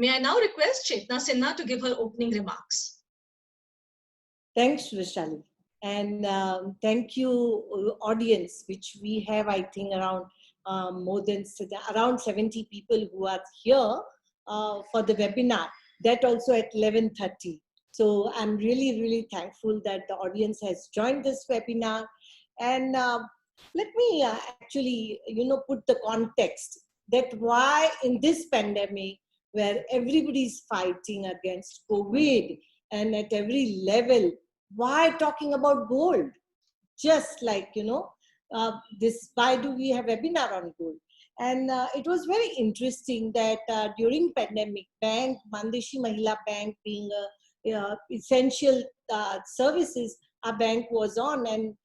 May I now request Chetna Sinha to give her opening remarks. Thanks, Vishali. And thank you, audience, which we have, I think, around around 70 people who are here for the webinar. That also at 11:30. So I'm really, really thankful that the audience has joined this webinar. And let me actually, put the context that why in this pandemic, where everybody is fighting against COVID and at every level, why talking about gold? Just like, why do we have webinar on gold? And it was very interesting that during pandemic, Mandeshi Mahila Bank being essential services, our bank was on. And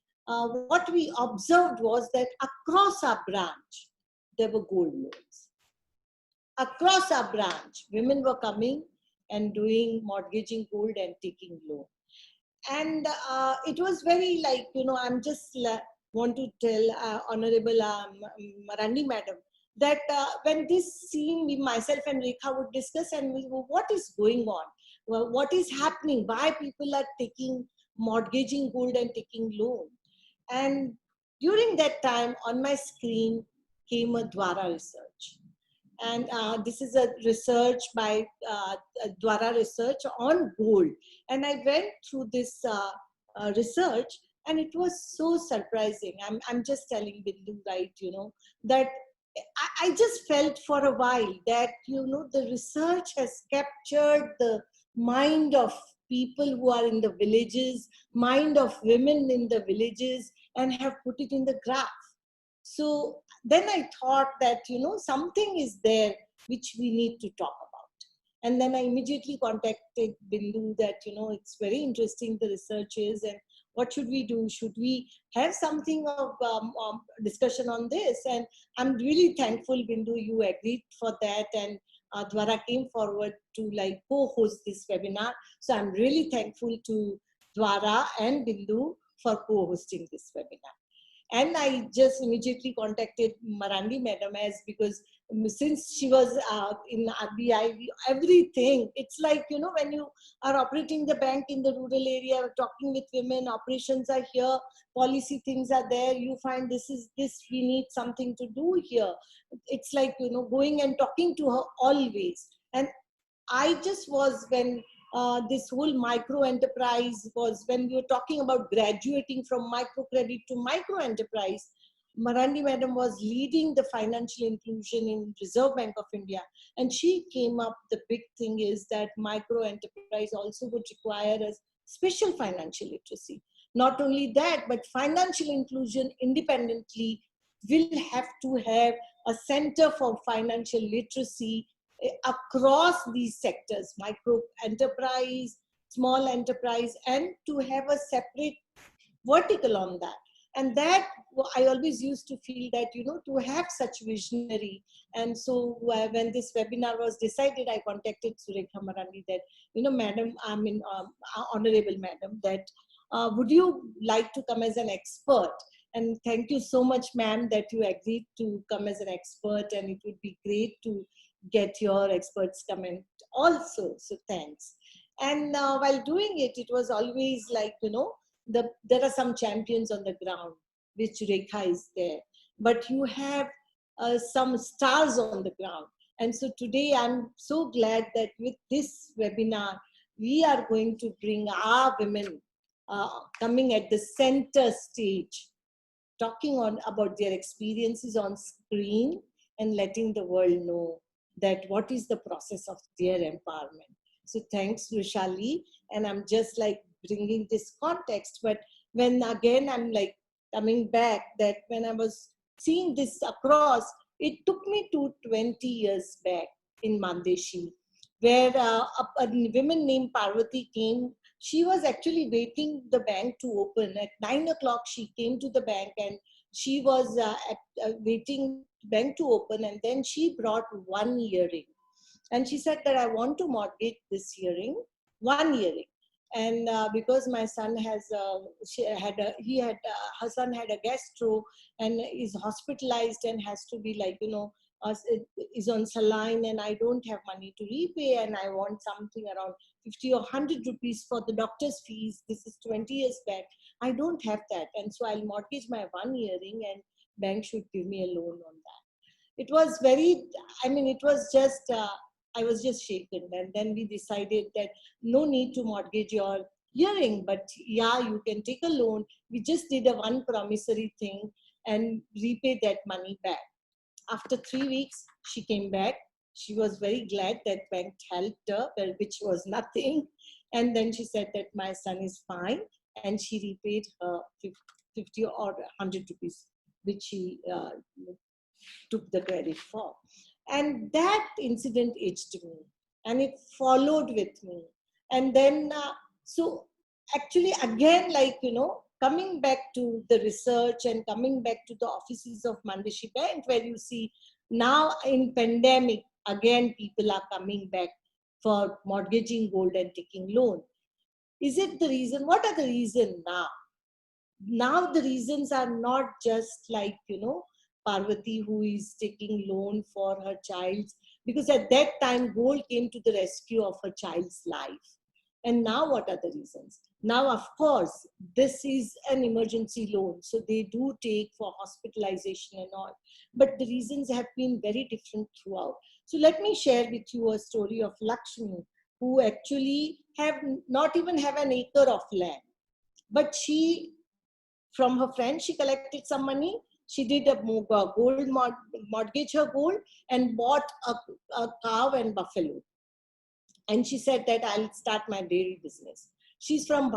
what we observed was that across our branch, there were gold loans. Across our branch, women were coming and doing mortgaging gold and taking loan. And it was very like, I'm just want to tell Honorable Marandi Madam that when this scene, we, myself and Rekha would discuss and what is going on? Well, what is happening? Why people are taking mortgaging gold and taking loan? And during that time on my screen came a Dwara research. And this is a research by Dwara Research on gold. And I went through this research and it was so surprising. I'm just telling Bindu, right, that I just felt for a while that, the research has captured the mind of people who are in the villages, mind of women in the villages, and have put it in the graph. So then I thought that, something is there which we need to talk about. And then I immediately contacted Bindu that, it's very interesting, the research is, and what should we do? Should we have something of discussion on this? And I'm really thankful, Bindu, you agreed for that. And Dwara came forward to like co-host this webinar. So I'm really thankful to Dwara and Bindu for co-hosting this webinar. And I just immediately contacted Marandi Madam because since she was in RBI, everything, it's like, when you are operating the bank in the rural area, talking with women, operations are here, policy things are there, you find this, we need something to do here. It's like, going and talking to her always. And I just was when this whole micro enterprise was, when we were talking about graduating from microcredit to micro enterprise, Marandi Madam was leading the financial inclusion in Reserve Bank of India. And she came up, the big thing is that micro enterprise also would require a special financial literacy. Not only that, but financial inclusion independently will have to have a center for financial literacy across these sectors, micro enterprise, small enterprise, and to have a separate vertical on that. And that I always used to feel that, to have such visionary. And so when this webinar was decided, I contacted Surekha Marandi that, Madam, Honorable Madam, that would you like to come as an expert? And thank you so much, ma'am, that you agreed to come as an expert, and it would be great to get your experts comment also. So thanks. And while doing it, it was always like, there are some champions on the ground, which Rekha is there, but you have some stars on the ground. And so today I'm so glad that with this webinar, we are going to bring our women coming at the center stage, talking about their experiences on screen and letting the world know that what is the process of their empowerment. So thanks, Vishali. And I'm just like bringing this context. But when again, I'm like coming back that when I was seeing this across, it took me to 20 years back in Mandeshi, where a woman named Parvati came. She was actually waiting the bank to open. At 9 o'clock, she came to the bank and she was waiting bank to open, and then she brought one earring. And she said that I want to mortgage this earring, one earring. And because my son has, her son had a gastro and is hospitalized and has to be like, is on saline and I don't have money to repay and I want something around 50 or 100 rupees for the doctor's fees. This is 20 years back. I don't have that. And so I'll mortgage my one earring and bank should give me a loan on that. It was very, it was just, I was just shaken. And then we decided that no need to mortgage your earring, but yeah, you can take a loan. We just did a one promissory thing and repay that money back. After 3 weeks, she came back. She was very glad that bank helped her, which was nothing. And then she said that my son is fine. And she repaid her 50 or 100 rupees, which she took the credit for. And that incident aged me and it followed with me. And then, so actually again, coming back to the research and coming back to the offices of Mandeshi Bank, where you see now in pandemic, again, people are coming back for mortgaging gold and taking loan. Is it the reason? What are the reasons now? Now the reasons are not just Parvati who is taking loan for her child's, because at that time gold came to the rescue of her child's life. And now what are the reasons? Now, of course, this is an emergency loan. So they do take for hospitalization and all. But the reasons have been very different throughout. So let me share with you a story of Lakshmi, who actually not even have an acre of land. But she, from her friend, she collected some money. She did a gold mortgage her gold and bought a cow and buffalo. And she said that I'll start my dairy business. She's from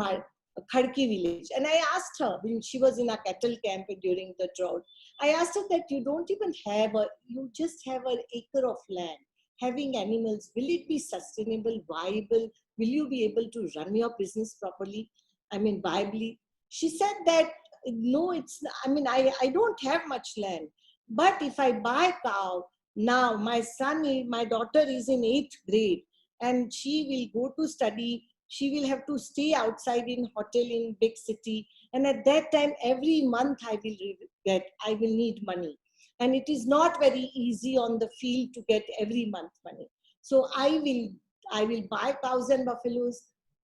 Khadki village. And I asked her when she was in a cattle camp during the drought, I asked her that you don't even have you just have an acre of land. Having animals, will it be sustainable, viable? Will you be able to run your business properly? Viably? She said that, no, I don't have much land. But if I buy a cow, now my daughter is in 8th grade and she will go to study. She will have to stay outside in hotel in big city. And at that time, every month I will need money. And it is not very easy on the field to get every month money. So I will buy cows and buffaloes,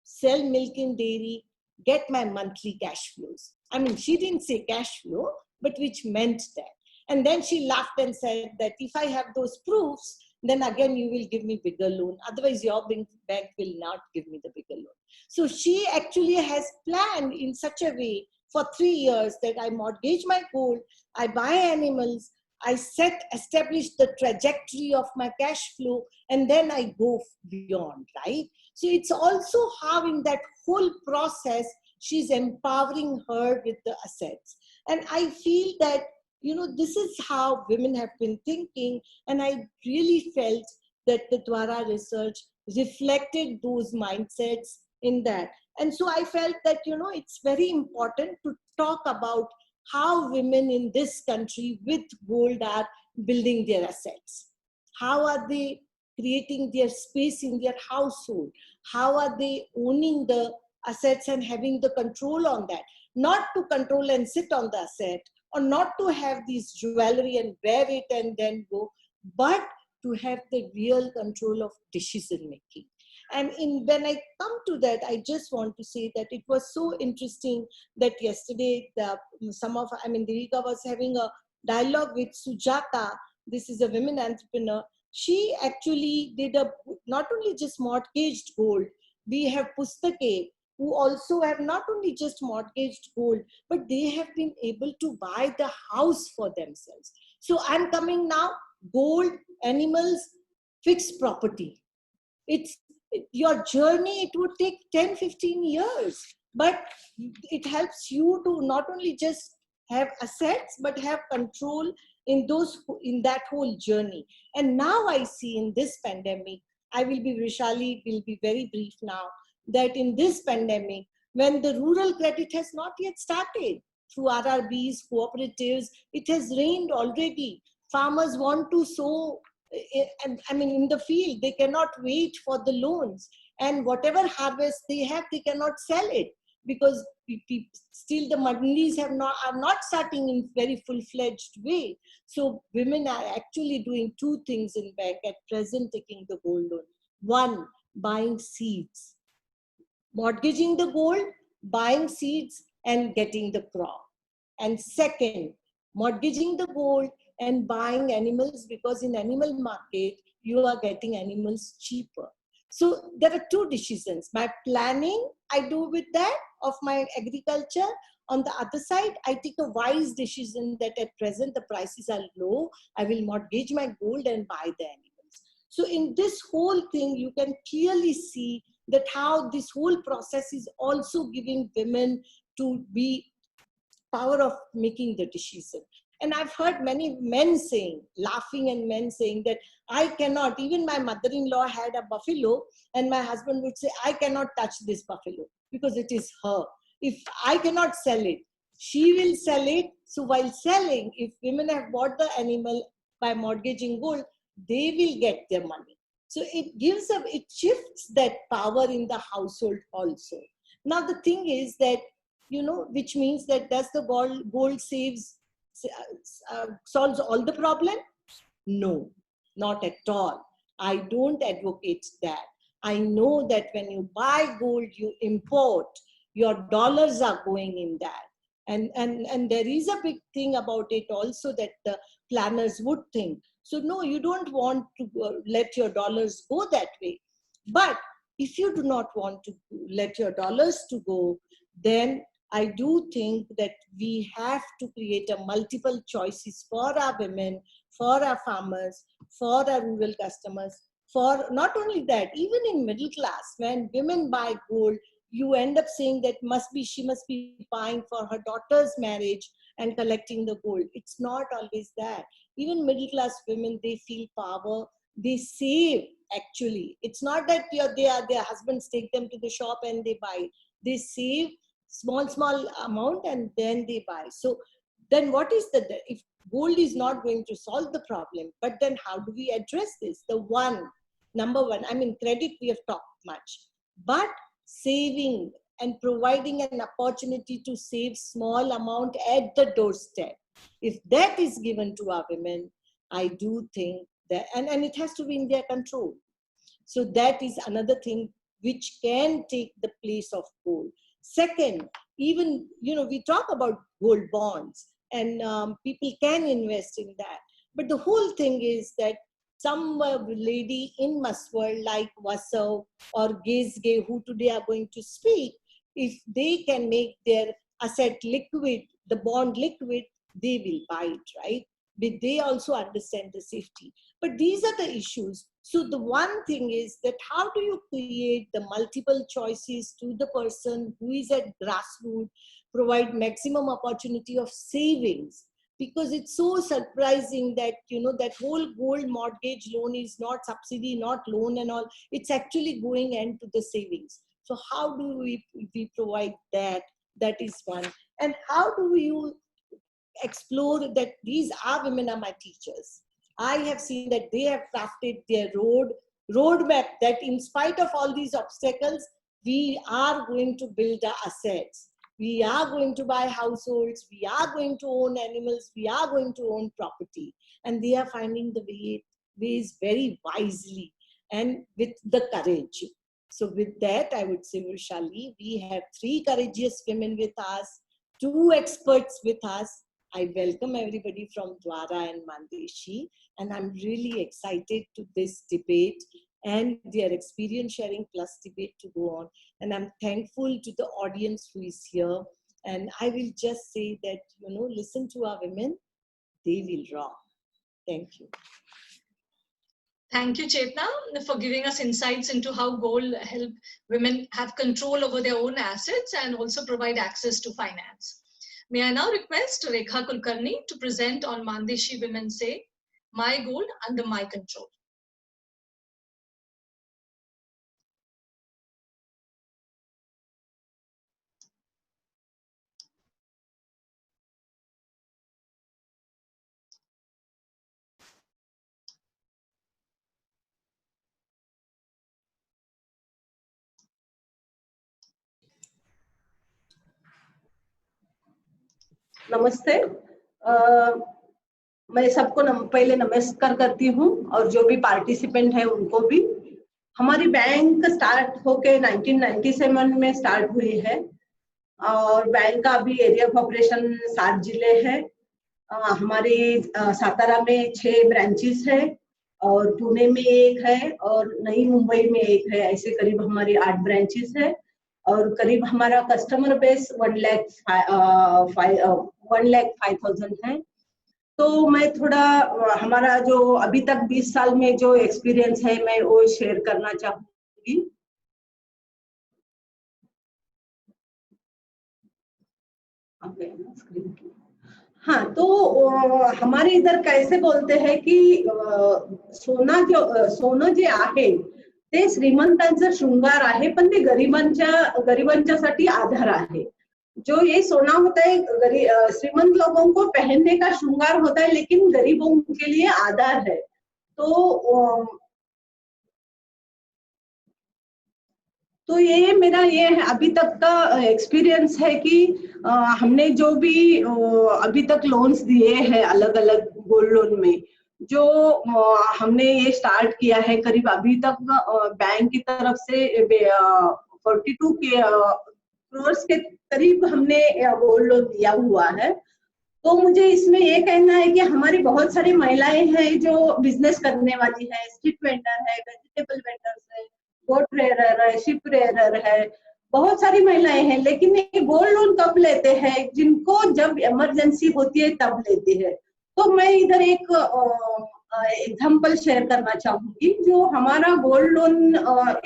sell milk in dairy, get my monthly cash flows. She didn't say cash flow, but which meant that. And then she laughed and said that if I have those proofs, then again you will give me bigger loan. Otherwise your bank will not give me the bigger loan. So she actually has planned in such a way for 3 years that I mortgage my gold, I buy animals, I establish the trajectory of my cash flow, and then I go beyond, right? So it's also how in that whole process, she's empowering her with the assets. And I feel that, this is how women have been thinking. And I really felt that the Dwara research reflected those mindsets in that. And so I felt that, it's very important to talk about how women in this country with gold are building their assets. How are they creating their space in their household? How are they owning the assets and having the control on that? Not to control and sit on the asset, or not to have this jewelry and wear it and then go, but to have the real control of decision making. And when I come to that, I just want to say that it was so interesting that yesterday, Devika was having a dialogue with Sujata. This is a women entrepreneur. She actually did not only just mortgaged gold. We have Pustake, who also have not only just mortgaged gold, but they have been able to buy the house for themselves. So I'm coming now, gold, animals, fixed property. It's your journey, it would take 10, 15 years, but it helps you to not only just have assets, but have control in that whole journey. And now I see in this pandemic, Vishali will be very brief now, that in this pandemic, when the rural credit has not yet started, through RRBs, cooperatives, it has rained already. Farmers want to sow, in the field, they cannot wait for the loans. And whatever harvest they have, they cannot sell it. because still the mandis are not starting in very full-fledged way. So women are actually doing two things in bank at present, taking the gold loan. One, buying seeds, mortgaging the gold, buying seeds and getting the crop. And second, mortgaging the gold and buying animals, because in animal market, you are getting animals cheaper. So there are two decisions. My planning, I do with that of my agriculture. On the other side, I take a wise decision that at present the prices are low. I will mortgage my gold and buy the animals. So in this whole thing, you can clearly see that how this whole process is also giving women to be power of making the decision. And I've heard many men saying, laughing, and men saying that I cannot, even my mother-in-law had a buffalo and my husband would say, I cannot touch this buffalo because it is her. If I cannot sell it, she will sell it. So while selling, if women have bought the animal by mortgaging gold, they will get their money. So it shifts that power in the household also. Now the thing is that, which means that does the gold solves all the problem? No, not at all. I don't advocate that. I know that when you buy gold, you import, your dollars are going in that. And there is a big thing about it also that the planners would think. So no, you don't want to let your dollars go that way. But if you do not want to let your dollars to go, then I do think that we have to create a multiple choices for our women, for our farmers, for our rural customers, for not only that, even in middle class, when women buy gold, you end up saying that she must be buying for her daughter's marriage and collecting the gold. It's not always that. Even middle class women, they feel power, they save actually. It's not that their husbands take them to the shop and they buy. They save small amount and then they buy. So then what is if gold is not going to solve the problem, but then how do we address this? Number one, I mean, credit we have talked much, but saving and providing an opportunity to save small amount at the doorstep, if that is given to our women, I do think that, and it has to be in their control. So that is another thing which can take the place of gold. Second, even, we talk about gold bonds and people can invest in that. But the whole thing is that some lady in Maswar like Vasav or Gezge, who today are going to speak, if they can make their asset liquid, the bond liquid, they will buy it, right? But they also understand the safety. But these are the issues. So the one thing is that how do you create the multiple choices to the person who is at grassroots, provide maximum opportunity of savings? Because it's so surprising that, that whole gold mortgage loan is not subsidy, not loan and all. It's actually going into the savings. So how do we provide that? That is one. And how do you explore that these women are my teachers? I have seen that they have crafted their roadmap that in spite of all these obstacles, we are going to build our assets. We are going to buy households. We are going to own animals. We are going to own property. And they are finding the ways very wisely and with the courage. So with that, I would say, Vishali, we have 3 courageous women with us, 2 experts with us. I welcome everybody from Dwara and Mandeshi, and I'm really excited to this debate and their experience sharing plus debate to go on. And I'm thankful to the audience who is here. And I will just say that, listen to our women, they will rock. Thank you. Thank you, Chetna, for giving us insights into how gold help women have control over their own assets and also provide access to finance. May I now request Rekha Kulkarni to present on Mandeshi Women Say, My Gold Under My Control. नमस्ते। मैं सबको पहले नमस्कार करती हूँ और जो भी पार्टिसिपेंट है उनको भी। हमारी बैंक स्टार्ट होके 1997 में स्टार्ट हुई है और बैंक का अभी एरिया ऑफ ऑपरेशन 7 जिले है। हमारे सातारा में 6 ब्रांचेस है और पुणे में 1 है और नई मुंबई में 1 है। ऐसे करीब हमारी 8 ब्रांचेस है और करीब हमारा कस्टमर बेस 1,05,000 है। तो मैं थोड़ा हमारा जो अभी तक 20 साल में जो एक्सपीरियंस है मैं वो शेयर करना चाहूंगी। हाँ, तो हमारे इधर कैसे बोलते हैं कि सोनं जे आहे ते श्रीमंतांचं शृंगार आहे, पण ते गरिबांच्यासाठी आधार आहे। जो ये सोना होता है श्रीमंत लोगों को पहनने का श्रृंगार होता है, लेकिन गरीबों के लिए आधार है। तो ये मेरा ये है अभी तक का एक्सपीरियंस है कि हमने जो भी अभी तक लोन्स दिए हैं अलग अलग गोल्ड लोन में, जो हमने ये स्टार्ट किया है, करीब अभी तक बैंक की तरफ से 42 करोड़ के करीब हमने गोल्ड लोन दिया हुआ है। तो मुझे इसमें ये कहना है कि हमारी बहुत सारी महिलाएं हैं जो बिजनेस करने वाली है, स्ट्रीट वेंडर है, वेजिटेबल वेंडर्स है, बोट रेयर है, शिप रेयर है, बहुत सारी महिलाएं हैं। लेकिन ये गोल्ड लोन कब लेते हैं? जिनको जब इमरजेंसी होती है तब लेते हैं। तो मैं इधर एक एग्जांपल शेयर करना चाहूंगी। जो हमारा गोल्ड लोन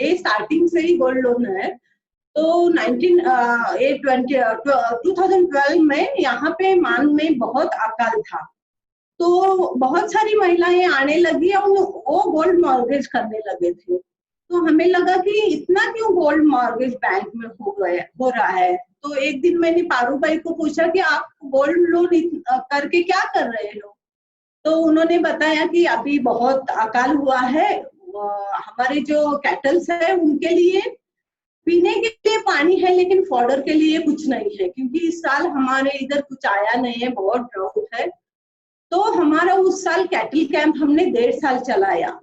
ये स्टार्टिंग से ही गोल्ड लोन है। तो 2012 में यहाँ पे मान में बहुत अकाल था, तो बहुत सारी महिलाएं आने लगी और वो गोल्ड मॉर्गेज करने लगे थे। तो हमें लगा कि इतना क्यों गोल्ड मॉर्गेज बैंक में हो रहा है। तो एक दिन मैंने पारू भाई को पूछा कि आप गोल्ड लोन करके क्या कर रहे हो? तो उन्होंने बताया कि अभी बहुत अकाल हुआ है, हमारे जो कैटल्स है उनके लिए पीने के लिए पानी है, लेकिन फॉडर के लिए कुछ नहीं है, क्योंकि इस साल हमारे इधर कुछ आया नहीं है, बहुत ड्राउट है। तो हमारा उस साल कैटल कैंप हमने 1.5 साल चलाया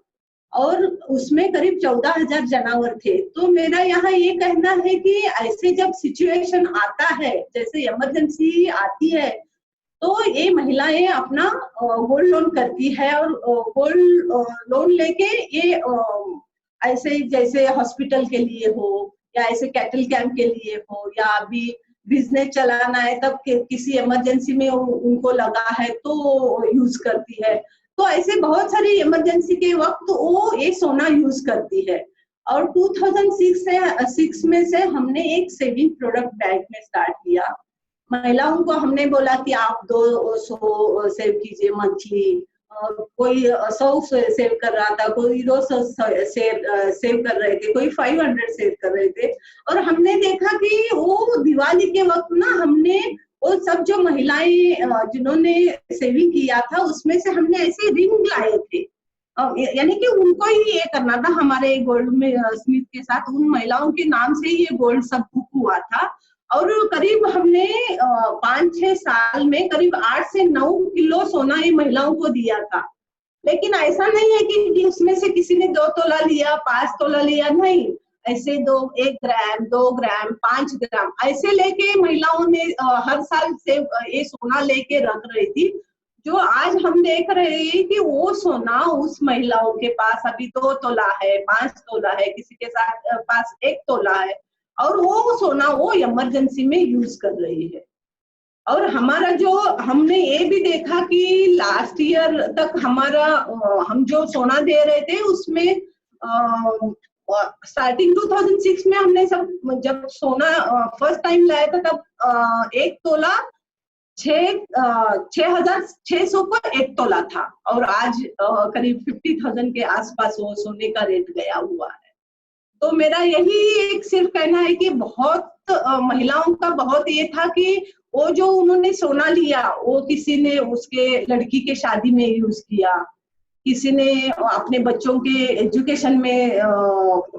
और उसमें करीब 14,000 जानवर थे। तो मेरा यहाँ ये कहना है कि ऐसे जब सिचुएशन आता है, जैसे इमरजेंसी आती है, तो ये महिलाएं अपना गोल्ड लोन करती है और गोल्ड लोन लेके ये ऐसे जैसे हॉस्पिटल के लिए हो या ऐसे कैटल कैंप के लिए हो या अभी बिजनेस चलाना है तब किसी इमरजेंसी में उनको लगा है तो यूज करती है। तो ऐसे बहुत सारी इमरजेंसी के वक्त वो ये सोना यूज करती है। और 2006 में से हमने एक सेविंग प्रोडक्ट बैंक में स्टार्ट किया। महिलाओं को हमने बोला कि आप 200 सेव कीजिए मंथली, कोई 100 सेव कर रहा था, कोई 200 सेव कर रहे थे, कोई 500 सेव कर रहे थे। और हमने देखा कि वो दिवाली के वक्त ना हमने वो सब जो महिलाएं जिन्होंने सेविंग किया था उसमें से हमने ऐसे रिंग लाए थे, यानी कि उनको ही ये करना था। हमारे गोल्ड में स्मिथ के साथ उन महिलाओं के नाम से ही ये गोल्ड सब बुक हुआ था। और करीब हमने 5-6 साल में करीब 8 से 9 किलो सोना ये महिलाओं को दिया था। लेकिन ऐसा नहीं है कि उसमें से किसी ने 2 तोला लिया, 5 तोला लिया, नहीं, ऐसे 1 ग्राम, 2 ग्राम, 5 ग्राम ऐसे लेके महिलाओं ने हर साल से ये सोना लेके रख रही थी। जो आज हम देख रहे हैं कि वो सोना उस महिलाओं के पास अभी 2 तोला है, 5 तोला है, किसी के साथ पास 1 तोला है, और वो सोना वो इमरजेंसी में यूज कर रही है। और हमारा जो हमने ये भी देखा कि लास्ट ईयर तक हमारा हम जो सोना दे रहे थे उसमें स्टार्टिंग 2006 में हमने सब जब सोना फर्स्ट टाइम लाया था तब 1 तोला 6,600 को 1 तोला था, और आज करीब 50,000 के आसपास वो सोने का रेट गया हुआ है। तो मेरा यही एक सिर्फ कहना है कि बहुत महिलाओं का बहुत ये था कि वो जो उन्होंने सोना लिया वो किसी ने उसके लड़की के शादी में यूज किया, किसी ने अपने बच्चों के एजुकेशन में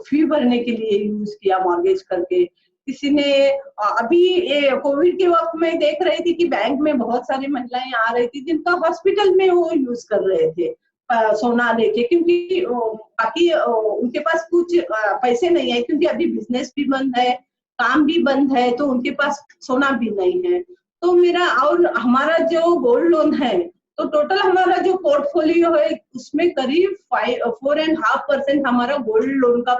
फी भरने के लिए यूज किया मॉर्गेज करके, किसी ने अभी ये कोविड के वक्त में देख रही थी कि बैंक में बहुत सारी महिलाएं आ रही थी जिनका हॉस्पिटल में वो यूज कर रहे थे सोना लेके, क्योंकि बाकी उनके पास कुछ पैसे नहीं है, क्योंकि अभी बिजनेस भी बंद है, काम भी बंद है, तो उनके पास सोना भी नहीं है। तो मेरा और हमारा जो गोल्ड लोन है, तो टोटल हमारा जो पोर्टफोलियो है उसमें करीब 4.5% हमारा गोल्ड लोन का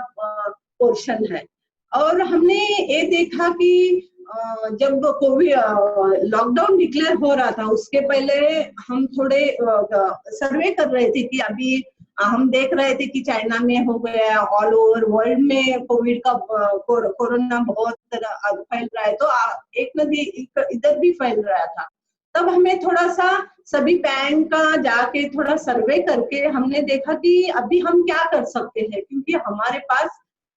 पोर्शन है। और हमने ये देखा कि जब कोविड लॉकडाउन डिक्लेयर हो रहा था उसके पहले हम थोड़े सर्वे कर रहे थे कि अभी हम देख रहे थे कि चाइना में हो गया, ऑल ओवर वर्ल्ड में कोविड का कोरोना बहुत फैल रहा है, तो एक नदी इधर भी फैल रहा था। तब हमें थोड़ा सा सभी बैंक का जाके थोड़ा सर्वे करके हमने देखा कि अभी हम क्या कर सकते हैं, क्योंकि हमारे पास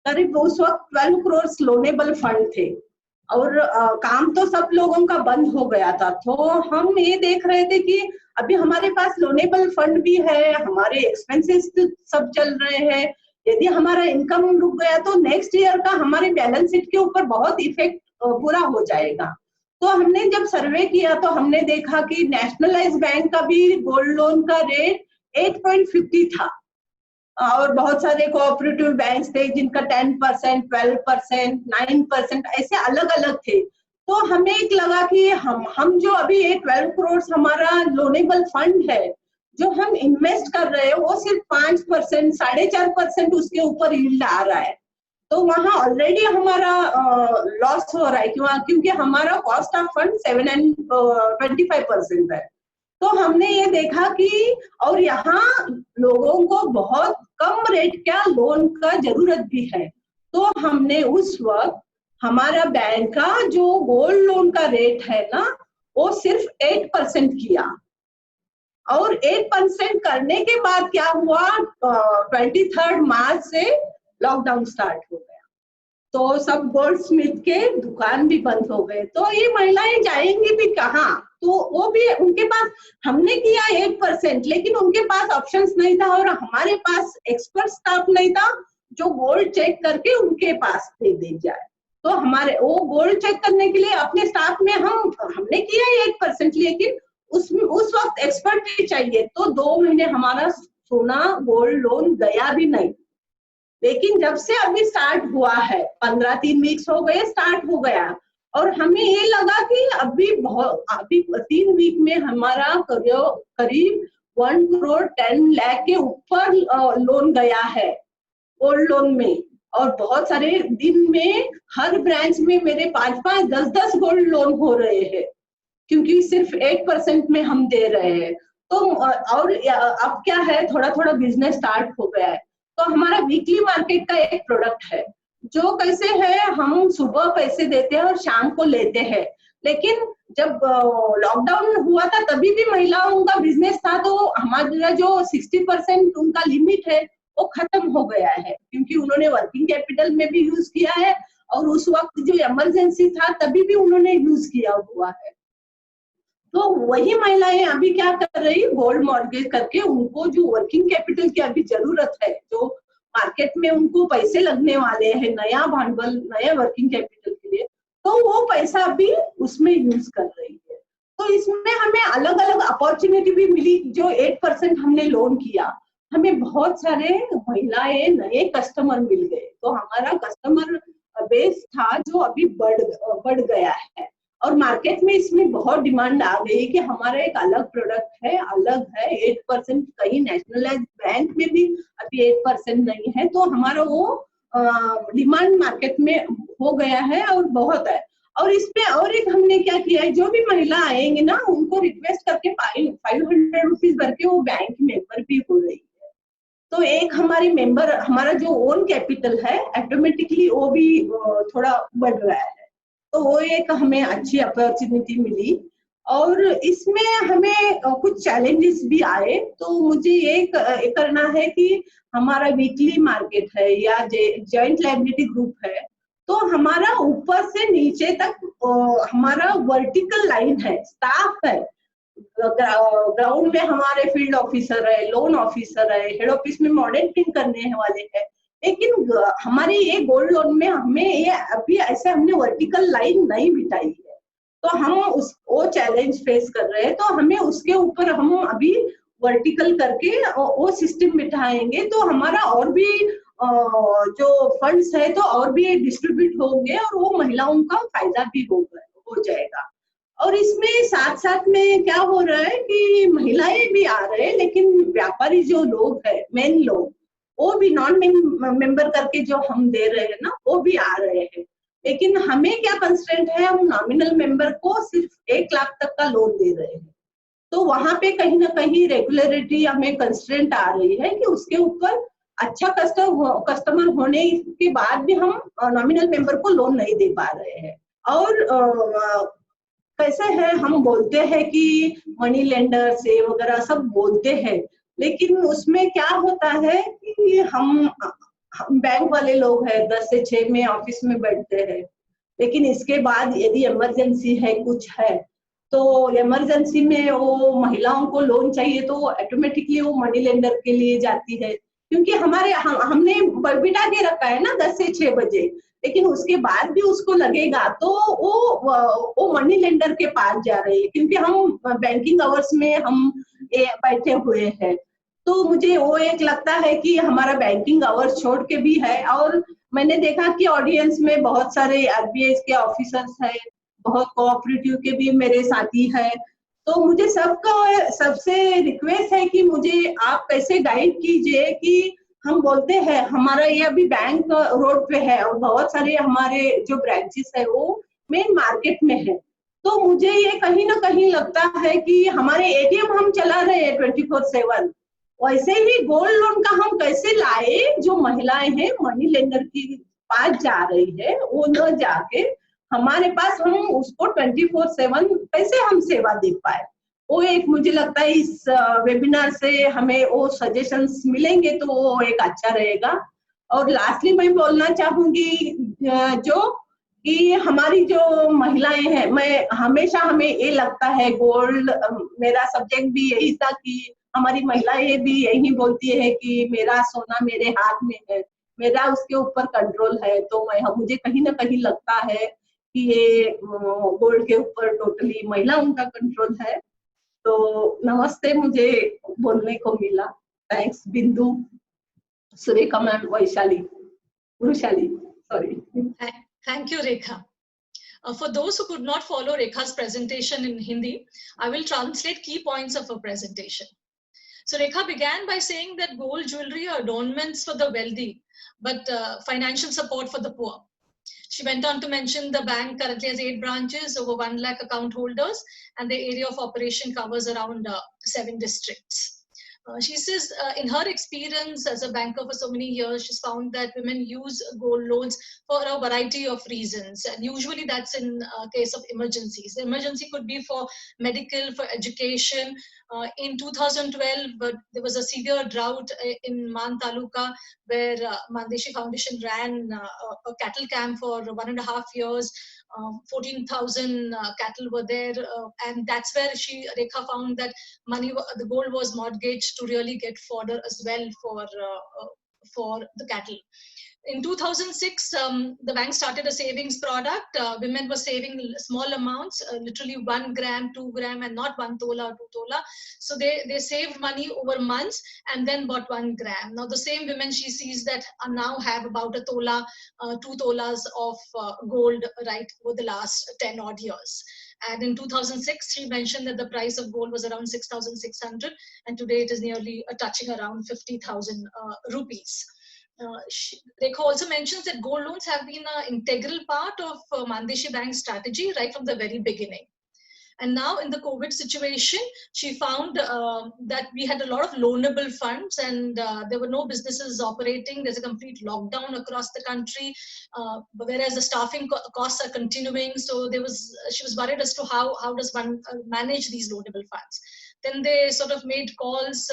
करीब उस वक्त 12 करोड़ लोनेबल फंड थे और काम तो सब लोगों का बंद हो गया था। तो हम ये देख रहे थे कि अभी हमारे पास लोनेबल फंड भी है, हमारे एक्सपेंसेस सब चल रहे हैं, यदि हमारा इनकम रुक गया तो नेक्स्ट ईयर का हमारे बैलेंस शीट के ऊपर बहुत इफेक्ट पूरा हो जाएगा। तो हमने जब सर्वे किया तो हमने देखा कि नेशनलाइज बैंक का भी गोल्ड लोन का रेट 8.50 था और बहुत सारे कोऑपरेटिव बैंक्स थे जिनका 10%, 12%, 9% ऐसे अलग अलग थे। तो हमें एक लगा कि हम जो अभी ये 12 करोड़ हमारा लोनेबल फंड है जो हम इन्वेस्ट कर रहे हैं वो सिर्फ 5%, 4.5% उसके ऊपर यील्ड आ रहा है। तो वहां ऑलरेडी हमारा लॉस हो रहा है क्योंकि हमारा कॉस्ट ऑफ फंड 7.25% है। तो हमने ये देखा कि और यहाँ लोगों को बहुत कम रेट का लोन का जरूरत भी है, तो हमने उस वक्त हमारा बैंक का जो गोल्ड लोन का रेट है ना वो सिर्फ 8% किया। और 8% करने के बाद क्या हुआ, 23 मार्च से लॉकडाउन स्टार्ट हो गया, तो सब गोल्ड स्मिथ के दुकान भी बंद हो गए। तो ये महिलाएं जाएंगी भी कहाँ, तो वो भी उनके पास हमने किया 8%, लेकिन उनके पास ऑप्शंस नहीं था और हमारे पास एक्सपर्ट स्टाफ नहीं था जो गोल्ड चेक करके उनके पास दे जाए। तो हमारे वो गोल्ड चेक करने के लिए अपने स्टाफ में हमने किया 8%, लेकिन उस वक्त एक्सपर्ट भी चाहिए। तो 2 महीने हमारा सोना गोल्ड लोन गया भी नहीं। लेकिन जब से अभी स्टार्ट हुआ है 3 वीक्स हो गए स्टार्ट हो गया, और हमें ये लगा कि अभी 3 वीक में हमारा करीब 1 करोड़ 10 लाख के ऊपर लोन गया है गोल्ड लोन में। और बहुत सारे दिन में हर ब्रांच में मेरे 5-5, 10-10 गोल्ड लोन हो रहे हैं, क्योंकि सिर्फ 8% में हम दे रहे हैं। तो और अब क्या है, थोड़ा थोड़ा बिजनेस स्टार्ट हो गया है। तो हमारा वीकली मार्केट का एक प्रोडक्ट है जो कैसे है, हम सुबह पैसे देते हैं और शाम को लेते हैं। लेकिन जब लॉकडाउन हुआ था तभी भी महिलाओं का बिजनेस था, तो हमारा जो 60% उनका लिमिट है वो खत्म हो गया है, क्योंकि उन्होंने वर्किंग कैपिटल में भी यूज किया है और उस वक्त जो इमरजेंसी था तभी भी उन्होंने यूज किया हुआ है। तो वही महिलाएं अभी क्या कर रही, गोल्ड मॉर्गेज करके उनको जो वर्किंग कैपिटल की अभी जरूरत है, जो मार्केट में उनको पैसे लगने वाले हैं, नया भांडवल, नया वर्किंग कैपिटल के लिए, तो वो पैसा भी उसमें यूज कर रही है। तो इसमें हमें अलग अलग अपॉर्चुनिटी भी मिली। जो 8% हमने लोन किया, हमें बहुत सारे महिलाएं नए कस्टमर मिल गए, तो हमारा कस्टमर बेस था जो अभी बढ़ गया है। और मार्केट में इसमें बहुत डिमांड आ गई कि हमारा एक अलग प्रोडक्ट है, अलग है। 8% कहीं नेशनलाइज बैंक में भी अभी 8% नहीं है, तो हमारा वो डिमांड मार्केट में हो गया है और बहुत है। और इसमें और एक हमने क्या किया है, जो भी महिला आएंगे ना उनको रिक्वेस्ट करके 500 रुपीज भर के वो बैंक मेंबर भी हो रही है। तो एक हमारी मेंबर, हमारा जो ओन कैपिटल है ऑटोमेटिकली वो भी थोड़ा बढ़ रहा है। तो वो एक हमें अच्छी अपॉर्चुनिटी मिली। और इसमें हमें कुछ चैलेंजेस भी आए। तो मुझे ये करना है कि हमारा वीकली मार्केट है या जॉइंट लायबिलिटी ग्रुप है, तो हमारा ऊपर से नीचे तक हमारा वर्टिकल लाइन है, स्टाफ है। ग्राउंड में हमारे फील्ड ऑफिसर है, लोन ऑफिसर है, हेड ऑफिस में मॉनिटरिंग करने वाले हैं, लेकिन हमारी ये गोल्ड लोन में हमें ये अभी ऐसे हमने वर्टिकल लाइन नहीं बिठाई है, तो हम वो चैलेंज फेस कर रहे हैं, तो हमें उसके ऊपर हम अभी वर्टिकल करके वो सिस्टम बिठाएंगे, तो हमारा और भी जो फंड्स है तो और भी डिस्ट्रीब्यूट होंगे और वो महिलाओं का फायदा भी हो जाएगा। और इसमें साथ साथ में क्या हो रहा है कि महिलाएं भी आ रहे हैं, लेकिन व्यापारी जो लोग हैं, मेन लोग, वो भी नॉन मेंबर करके जो हम दे रहे हैं ना, वो भी आ रहे हैं। लेकिन हमें क्या कंस्ट्रेंट है, हम नॉमिनल मेंबर को सिर्फ 1 लाख तक का लोन दे रहे हैं, तो वहां पे कहीं ना कहीं रेगुलरिटी हमें कंस्ट्रेंट आ रही है कि उसके ऊपर अच्छा कस्टमर होने के बाद भी हम नॉमिनल मेंबर को लोन नहीं दे पा रहे हैं। और कैसे है, हम बोलते हैं कि मनी लेंडर से वगैरह सब बोलते हैं, लेकिन उसमें क्या होता है कि हम बैंक वाले लोग हैं, 10 से 6 में ऑफिस में बैठते हैं, लेकिन इसके बाद यदि इमरजेंसी है, कुछ है, तो इमरजेंसी में वो महिलाओं को लोन चाहिए तो ऑटोमेटिकली वो मनी लेंडर के लिए जाती है, क्योंकि हमने बिठा के रखा है ना 10 से 6 बजे, लेकिन उसके बाद भी उसको लगेगा तो वो मनी लेंडर के पास जा रही है, क्योंकि हम बैंकिंग आवर्स में हम बैठे हुए हैं। तो मुझे वो एक लगता है कि हमारा बैंकिंग आवर्स छोड़ के भी है। और मैंने देखा कि ऑडियंस में बहुत सारे आरबीआई के ऑफिसर्स हैं, बहुत कोऑपरेटिव के भी मेरे साथी हैं, तो मुझे सबसे रिक्वेस्ट है कि मुझे आप कैसे गाइड कीजिए कि हम बोलते हैं हमारा ये अभी बैंक रोड पे है और बहुत सारे हमारे जो ब्रांचेस है वो मेन मार्केट में है, तो मुझे ये कहीं ना कहीं लगता है कि हमारे एटीएम हम चला रहे हैं 24/7, वैसे ही गोल्ड लोन का हम कैसे लाए, जो महिलाएं हैं मनी लेंडर के पास जा रही है वो न जाके हमारे पास, हम उसको 24/7 कैसे हम सेवा दे पाए, वो एक मुझे लगता है इस वेबिनार से हमें वो सजेशंस मिलेंगे तो वो एक अच्छा रहेगा। और लास्टली मैं बोलना चाहूंगी जो कि हमारी जो महिलाएं हैं, मैं हमेशा हमें ये लगता है गोल्ड, मेरा सब्जेक्ट भी यही था कि हमारी महिलाएं भी यही बोलती है कि मेरा सोना मेरे हाथ में है, मेरा उसके ऊपर कंट्रोल है, तो मुझे कहीं ना कहीं लगता है कि ये गोल्ड के ऊपर टोटली महिलाओं का कंट्रोल है। तो नमस्ते, मुझे बोलने को मिला। थैंक्स बिंदु, Surekha ma'am, Vrushali, sorry. Thank you, Rekha. For those who could not follow Rekha's presentation in Hindi, I will translate key points of her presentation. So Rekha began by saying that gold jewelry are adornments for the wealthy, but financial support for the poor. She went on to mention the bank currently has 8 branches, over 1 lakh account holders, and the area of operation covers around 7 districts. She says in her experience as a banker for so many years, she's found that women use gold loans for a variety of reasons. And usually that's in case of emergencies. The emergency could be for medical, for education. In 2012, but there was a severe drought in Man Taluka, where Mandeshi Foundation ran a cattle camp for 1.5 years. 14,000 cattle were there, and that's where Rekha found that the gold was mortgaged to really get fodder as well for the cattle. In 2006, the bank started a savings product. Women were saving small amounts, literally 1 gram, 2 gram, and not 1 tola or 2 tola. So they saved money over months and then bought 1 gram. Now the same women she sees that now have about a tola, 2 tolas of gold right over the last 10 odd years. And in 2006, she mentioned that the price of gold was around 6,600, and today it is nearly touching around 50,000 rupees. Rekha also mentions that gold loans have been an integral part of Mandeshi Bank's strategy right from the very beginning. And now in the COVID situation, she found that we had a lot of loanable funds, and there were no businesses operating. There's a complete lockdown across the country, whereas the staffing costs are continuing. So she was worried as to how does one manage these loanable funds. Then they sort of made calls,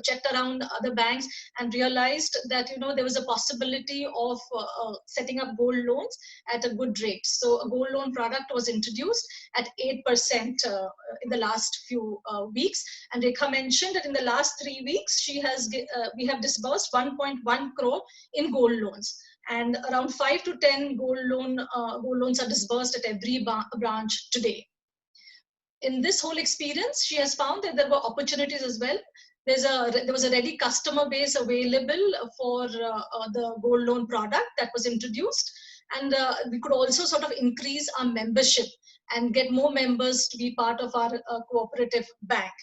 checked around other banks and realized that, there was a possibility of setting up gold loans at a good rate. So a gold loan product was introduced at 8% in the last few weeks. And Rekha mentioned that in the last 3 weeks, we have disbursed 1.1 crore in gold loans. And around 5 to 10 gold loans are disbursed at every branch today. In this whole experience, she has found that there were opportunities as well. There was a ready customer base available for the gold loan product that was introduced. And we could also sort of increase our membership and get more members to be part of our cooperative bank.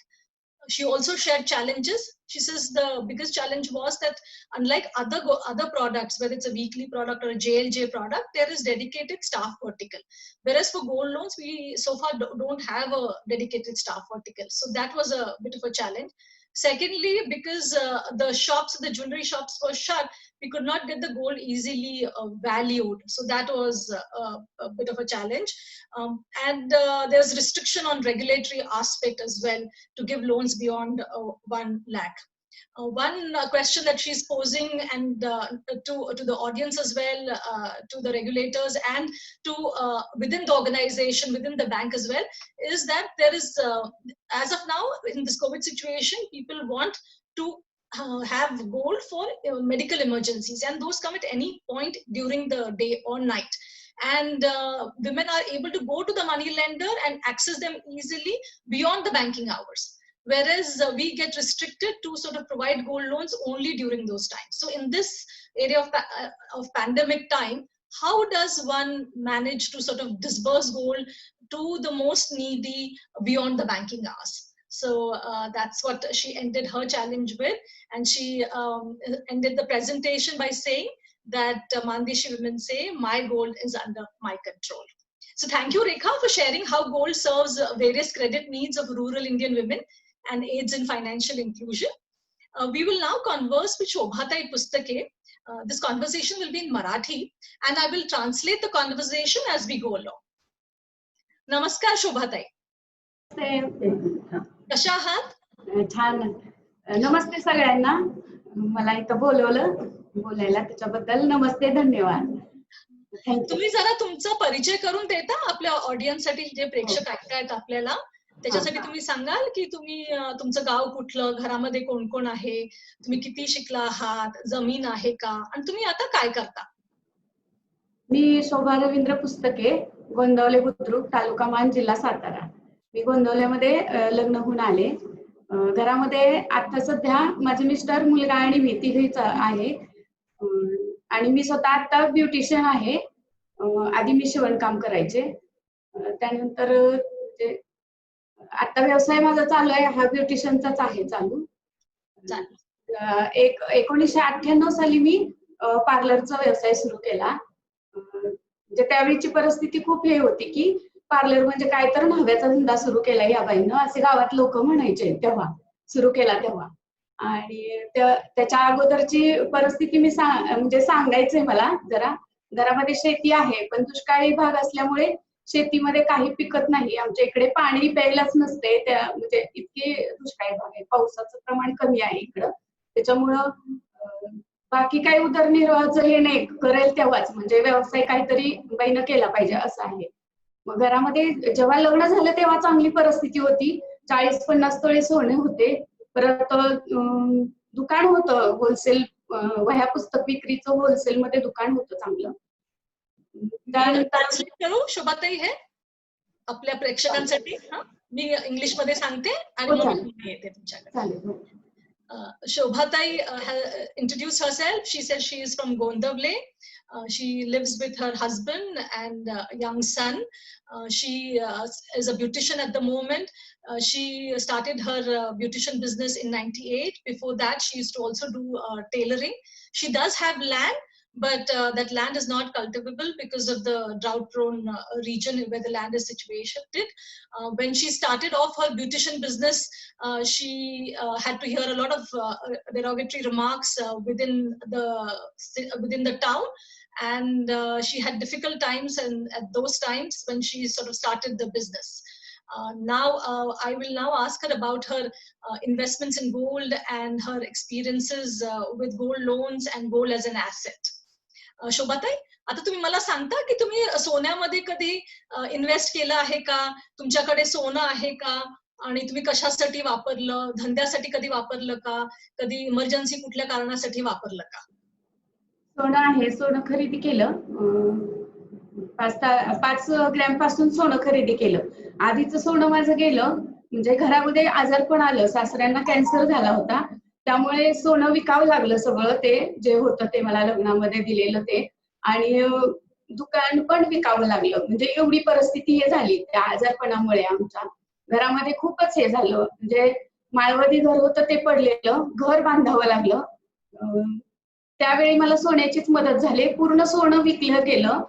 She also shared challenges. She says the biggest challenge was that unlike other products, whether it's a weekly product or a JLJ product, there is dedicated staff vertical. Whereas for gold loans, we so far don't have a dedicated staff vertical. So that was a bit of a challenge. Secondly, because the jewelry shops were shut, we could not get the gold easily valued. So that was a bit of a challenge. And there's restriction on regulatory aspect as well to give loans beyond 1 lakh. One question that she's posing and to the audience as well, to the regulators and to within the organization, within the bank as well, is that there is, as of now, in this COVID situation, people want to have gold for medical emergencies, and those come at any point during the day or night. And women are able to go to the money lender and access them easily beyond the banking hours. Whereas we get restricted to sort of provide gold loans only during those times. So in this area of pandemic time, how does one manage to sort of disburse gold to the most needy beyond the banking hours? So that's what she ended her challenge with. And she ended the presentation by saying that Mandeshi women say, my gold is under my control. So thank you, Rekha, for sharing how gold serves various credit needs of rural Indian women and aids in financial inclusion. We will now converse with Shobhatai Pustake. This conversation will be in Marathi, and I will translate the conversation as we go along. Namaskar, Shobhatai. कशा आहात? छान. नमस्ते सगळ्यांना. मला इथं बोलवलं बोलायला त्याच्याबद्दल नमस्ते, धन्यवाद. तुम्ही जरा तुमचा परिचय करून देता आपल्या ऑडियन्स साठी, जे प्रेक्षक ऐकतायत आपल्याला, त्याच्यासाठी तुम्ही सांगाल की तुम्ही तुमचं गाव कुठलं, घरामध्ये कोण कोण आहे, तुम्ही किती शिकला आहात, जमीन आहे का, आणि तुम्ही आता काय करता? मी शोभा रवींद्र पुस्तके, गोंदवले बुद्रुक, तालुका मान, जिल्हा सातारा. मी गोंदवल्यामध्ये लग्न होऊन आले. घरामध्ये आता सध्या माझे मिस्टर, मुलगा आणि मी तिघेच आहे. आणि मी स्वतः आता ब्युटिशियन आहे. आधी मी शिवणकाम करायचे, त्यानंतर आता व्यवसाय माझा चालू आहे हा ब्युटिशियनचाच आहे चालू. 1998 साली मी पार्लरचा व्यवसाय सुरू केला. म्हणजे त्यावेळीची परिस्थिती खूप हे होती की पार्लर म्हणजे काय तर नव्याचा धंदा सुरू केला या बाईनं, असे गावात लोक म्हणायचे तेव्हा सुरू केला तेव्हा. आणि त्याच्या अगोदरची परिस्थिती मी म्हणजे सांगायचंय मला जरा. घरामध्ये शेती आहे, पण दुष्काळी भाग असल्यामुळे शेतीमध्ये काही पिकत नाही. आमच्या इकडे पाणी प्यायलाच नसते, म्हणजे इतके दुष्काळी भाग आहे. पावसाचं प्रमाण कमी आहे इकडं, त्याच्यामुळं बाकी काही उदरनिर्वाहाचं हे नाही, करेल तेव्हाच म्हणजे व्यवसाय काहीतरी बाईनं केला पाहिजे असं आहे. मग घरामध्ये जेव्हा लग्न झालं तेव्हा चांगली परिस्थिती होती. 40-50 तोळे सोने होते. परत दुकान होतं होलसेल, वह्या पुस्तक विक्रीचं होलसेल मध्ये दुकान होतं चांगलं. ट्रान्सलेट करू शोभाताई हे आपल्या प्रेक्षकांसाठी? मी इंग्लिश मध्ये सांगते आणि मग येते तुमच्याकडे. Shobhatai introduced herself. She said she is from Gondavle. She lives with her husband and young son. She is a beautician at the moment. She started her beautician business in 98. Before that, she used to also do tailoring. She does have land, but that land is not cultivable because of the drought-prone region where the land is situated. When she started off her beautician business, she had to hear a lot of derogatory remarks within the town, and she had difficult times. And at those times, when she sort of started the business, I will now ask her about her investments in gold and her experiences with gold loans and gold as an asset. Shobhatai, आता तुम्ही मला सांगता की तुम्ही सोन्यामध्ये कधी invest केलं आहे का? तुमच्याकडे सोनं आहे का? आणि तुम्ही कशासाठी वापरलं? धंद्यासाठी कधी वापरलं का? कधी इमर्जन्सी कुठल्या कारणासाठी वापरलं का? सोनं आहे, सोनं खरेदी केलं. 5 ग्रॅम पासून सोनं खरेदी केलं. आधीचं सोनं माझं गेलं, म्हणजे घरामध्ये आजारपण आलं, सासऱ्यांना कॅन्सर झाला होता, त्यामुळे सोनं विकावं लागलं सगळं, ते जे होतं ते मला लग्नामध्ये दिलेलं ते, आणि दुकान पण विकावं लागलं. म्हणजे एवढी परिस्थिती हे झाली त्या आजारपणामुळे. आमच्या घरामध्ये खूपच हे झालं, म्हणजे माळवदी घर होतं ते पडलेलं, घर बांधावं लागलं. त्यावेळी मला सोन्याचीच मदत झाली. पूर्ण सोनं विकलं गेलं.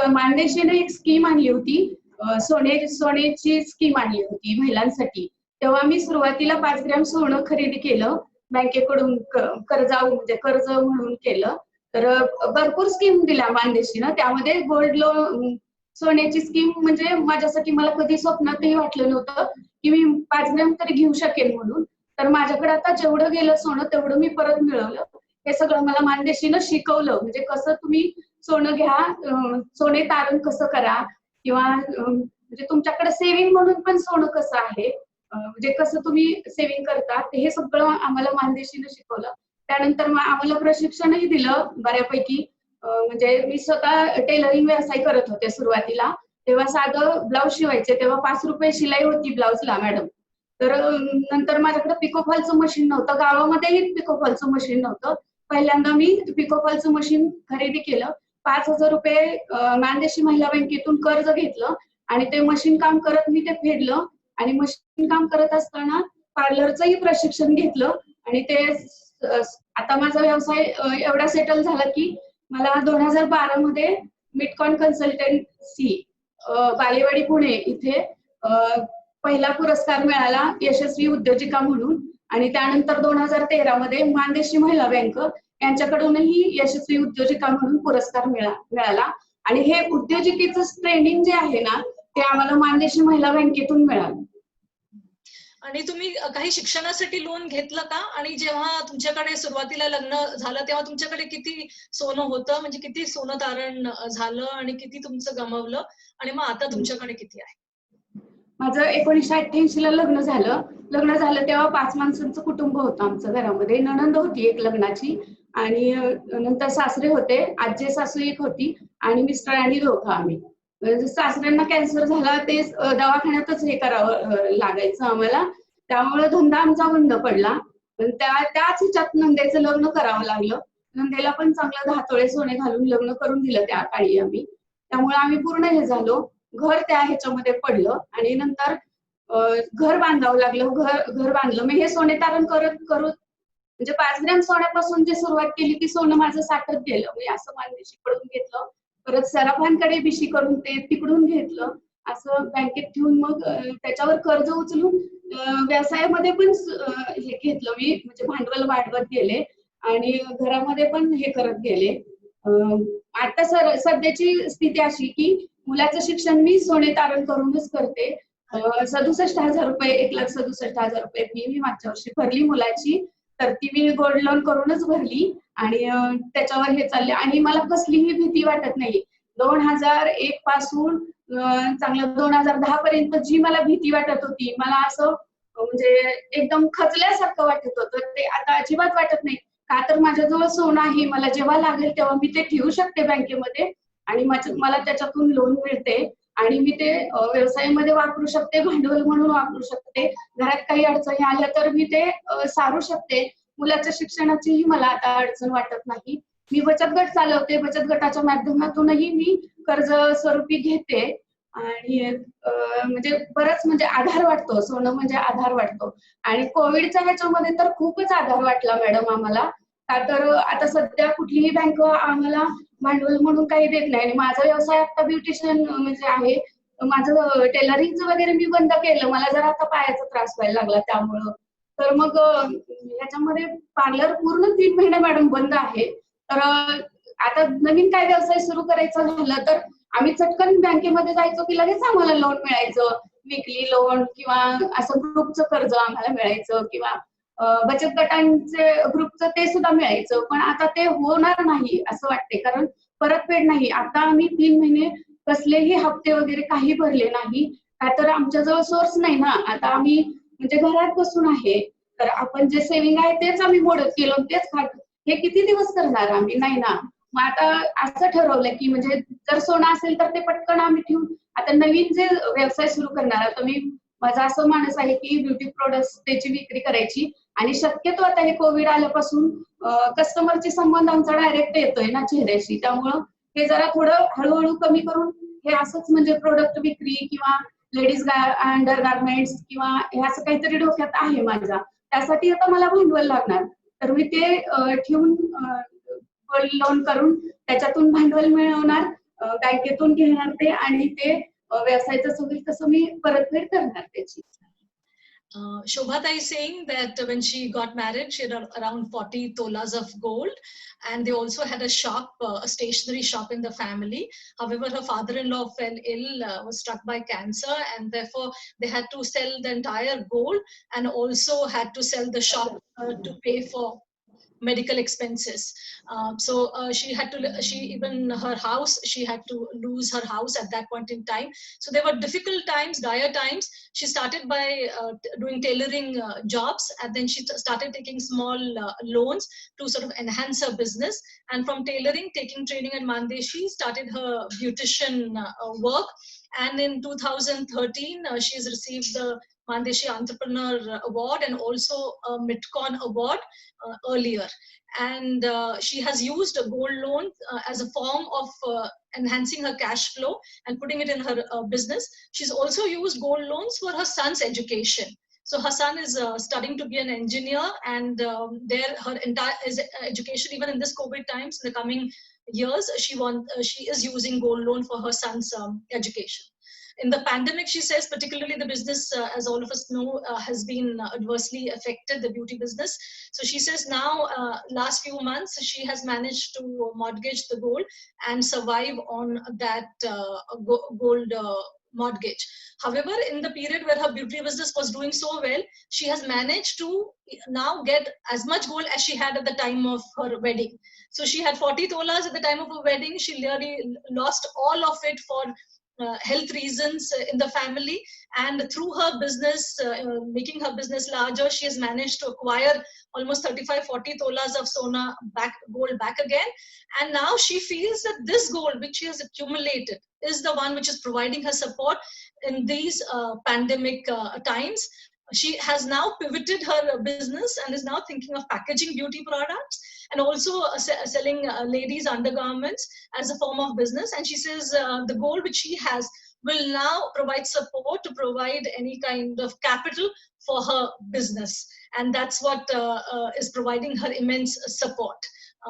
मानदेशीने एक स्कीम आणली होती, सोन्याची स्कीम आणली होती महिलांसाठी. तेव्हा मी सुरुवातीला 5 ग्रॅम सोनं खरेदी केलं बँकेकडून, म्हणजे कर्ज म्हणून केलं. तर भरपूर स्कीम दिल्या मानदेशीनं. त्यामध्ये गोल्ड लोन, सोन्याची स्कीम, म्हणजे माझ्यासाठी मला कधी स्वप्नातही वाटलं नव्हतं की मी 5 ग्रॅम तरी घेऊ शकेल म्हणून. तर माझ्याकडे आता जेवढं गेलं सोनं तेवढं मी परत मिळवलं. हे सगळं मला मानदेशीनं शिकवलं, म्हणजे कसं तुम्ही सोनं घ्या, सोने तारण कसं करा, किंवा म्हणजे तुमच्याकडे सेव्हिंग म्हणून पण सोनं कसं आहे, म्हणजे कसं तुम्ही सेव्हिंग करता, हे सगळं आम्हाला मानदेशीनं शिकवलं. त्यानंतर आम्हाला प्रशिक्षणही दिलं बऱ्यापैकी. म्हणजे मी स्वतः टेलरिंग व्यवसाय करत होते सुरुवातीला. तेव्हा साधं ब्लाऊज शिवायचे, तेव्हा 5 रुपये शिलाई होती ब्लाऊजला मॅडम. तर नंतर माझ्याकडे पिकोफॉलचं मशीन नव्हतं, गावामध्येही पिकोफॉलचं मशीन नव्हतं. पहिल्यांदा मी पिकोफॉलचं मशीन खरेदी केलं. 5,000 रुपये मानदेशी महिला बँकेतून कर्ज घेतलं आणि ते मशीन काम करत मी ते फेडलं. आणि मशीन काम करत असताना पार्लरचंही प्रशिक्षण घेतलं. आणि ते आता माझा व्यवसाय एवढा सेटल झाला की मला 2012 मध्ये मिडकॉन कन्सल्टन्सी बालेवाडी पुणे इथे पहिला पुरस्कार मिळाला यशस्वी उद्योजिका म्हणून. आणि त्यानंतर 2013 मध्ये मानदेशी महिला बँक यांच्याकडूनही यशस्वी उद्योजिका म्हणून पुरस्कार मिळाला. आणि हे उद्योजिकेचं ट्रेनिंग जे आहे ना, ते आम्हाला मानदेशी महिला बँकेतून मिळालं. आणि तुम्ही काही शिक्षणासाठी लोन घेतलं का? आणि जेव्हा तुमच्याकडे सुरुवातीला लग्न झालं तेव्हा तुमच्याकडे किती सोनं होतं, म्हणजे किती सोनं तारण झालं आणि किती तुमचं गमावलं, आणि मग आता तुमच्याकडे किती आहे? माझं 1988 ला लग्न झालं. तेव्हा 5 माणसांचं कुटुंब होतं आमचं घरामध्ये. नणंद होती एक लग्नाची, आणि नंतर सासरे होते, आजी सासू एक होती, आणि मिस्टर आणि दोघं आम्ही. सासऱ्यांना कॅन्सर झाला, ते दवाखान्यातच हे करावं लागायचं आम्हाला, त्यामुळे धंदा आमचा बंद पडला. त्याच ह्याच्यात नंदेचं लग्न करावं लागलं. नंदेला पण चांगलं 10 तोळे सोने घालून लग्न करून दिलं त्या काळी आम्ही. त्यामुळे आम्ही पूर्ण हे झालो, घर त्या ह्याच्यामध्ये पडलं. आणि नंतर घर बांधावं लागलं, घर बांधलं. मी हे सोने तारण करत म्हणजे 5 ग्रॅम सोन्यापासून जी सुरुवात केली ती सोनं माझं साठत गेलं. मी असं मानदेशीकडून घेतलं, परत सराफांकडे बिशी करून ते तिकडून घेतलं, असं बँकेत ठेवून मग त्याच्यावर कर्ज उचलून व्यवसायामध्ये पण हे घेतलं मी, म्हणजे भांडवल वाढवत गेले आणि घरामध्ये पण हे करत गेले. आता सध्याची स्थिती अशी की मुलाचं शिक्षण मी सोने तारण करूनच करते. 67,000 रुपये, 1,67,000 रुपये फी मी मागच्या वर्षी भरली मुलाची. तर ती मी गोल्ड लोन करूनच भरली आणि त्याच्यावर हे चालले. आणि मला कसलीही भीती वाटत नाही. 2001 पासून चांगलं 2010 पर्यंत जी मला भीती वाटत होती, मला असं म्हणजे एकदम खचल्यासारखं वाटत होतं, ते आता अजिबात वाटत नाही. का तर माझ्याजवळ सोनं आहे, मला जेव्हा लागेल तेव्हा मी ते ठेवू शकते बँकेमध्ये आणि मला त्याच्यातून लोन मिळते आणि मी ते व्यवसायामध्ये वापरू शकते, भांडवल म्हणून वापरू शकते. घरात काही अडचणी आल्या तर मी ते सारू शकते. मुलाच्या शिक्षणाचीही मला आता अडचण वाटत नाही. मी बचत गट चालवते, बचत गटाच्या माध्यमातूनही मी कर्ज स्वरूपी घेते आणि म्हणजे बरंच म्हणजे आधार वाटतो, सोनं म्हणजे आधार वाटतो. आणि कोविडच्या ह्याच्यामध्ये तर खूपच आधार वाटला मॅडम आम्हाला. का तर आता सध्या कुठलीही बँक आम्हाला भांडवल म्हणून काही देत नाही. आणि माझा व्यवसाय आता ब्युटिशियन म्हणजे आहे, माझं टेलरिंगचं वगैरे मी बंद केलं, मला जरा आता पायाचा त्रास व्हायला लागला त्यामुळं. तर मग याच्यामध्ये पार्लर पूर्ण 3 महिने मॅडम बंद आहे. तर आता नवीन काय व्यवसाय सुरू करायचा झाला तर आम्ही चटकन बँकेमध्ये जायचो की लगेच आम्हाला लोन मिळायचं. विकली लोन किंवा असं ग्रुपचं कर्ज आम्हाला मिळायचं किंवा बचत गटांचे ग्रुपचं ते सुद्धा मिळायचं. पण आता ते होणार नाही असं वाटते, कारण परतफेड नाही. आता आम्ही 3 महिने कसलेही हप्ते वगैरे काही भरले नाही, का तर आमच्याजवळ सोर्स नाही ना. आता आम्ही म्हणजे घरात बसून आहे, तर आपण जे सेव्हिंग आहे तेच आम्ही मोडत गेलो, तेच खात. हे किती दिवस करणार आम्ही, नाही ना. मग आता असं ठरवलं की म्हणजे जर सोनं असेल तर ते पटकन आम्ही ठेवून आता नवीन जे व्यवसाय सुरू करणार आता मी, माझा असं मानस आहे की ब्युटी प्रोडक्ट्स त्याची विक्री करायची. आणि शक्यतो आता हे कोविड आल्यापासून कस्टमरचे संबंध आमचा डायरेक्ट येतोय ना चेहऱ्याशी, त्यामुळं हे जरा थोडं हळूहळू कमी करून हे असंच म्हणजे प्रोडक्ट विक्री किंवा लेडीज अंडर गार्मेंट्स किंवा हे असं काहीतरी डोक्यात आहे माझ्या. त्यासाठी आता मला भांडवल लागणार, तर मी ते ठेवून गोल्ड लोन करून त्याच्यातून भांडवल मिळवणार, बँकेतून घेणार ते, आणि ते व्यवसायाचं होईल तसं मी परतफेड करणार त्याची. Shobhata is saying that when she got married, she had around 40 tolas of gold, and they also had a shop, a stationery shop in the family. However, her father-in-law fell ill, was struck by cancer, and therefore they had to sell the entire gold and also had to sell the shop to pay for medical expenses. She had to, her house, she had to lose her house at that point in time. So there were difficult times, dire times. She started by doing tailoring jobs, and then she started taking small loans to sort of enhance her business. And from tailoring, taking training at Mandeshi, started her beautician work. And in 2013, she has received the Mandeshi Entrepreneur Award and also a Mitcon Award earlier. And she has used a gold loan as a form of enhancing her cash flow and putting it in her business. She's also used gold loans for her son's education. So her son is studying to be an engineer, and her entire education, even in this COVID times, in the coming years, she is using gold loan for her son's education. In the pandemic, she says, particularly the business, as all of us know, has been adversely affected, the beauty business. So she says now, last few months, she has managed to mortgage the gold and survive on that gold mortgage. However, in the period where her beauty business was doing so well, she has managed to now get as much gold as she had at the time of her wedding. So she had 40 tolas at the time of her wedding. She nearly lost all of it for health reasons in the family, and through her business, making her business larger, she has managed to acquire almost 35-40 tolas of gold back again. And now she feels that this gold which she has accumulated is the one which is providing her support in these pandemic times. She has now pivoted her business and is now thinking of packaging beauty products and also selling ladies undergarments as a form of business. And she says the goal which she has will now provide support to provide any kind of capital for her business. And that's what is providing her immense support,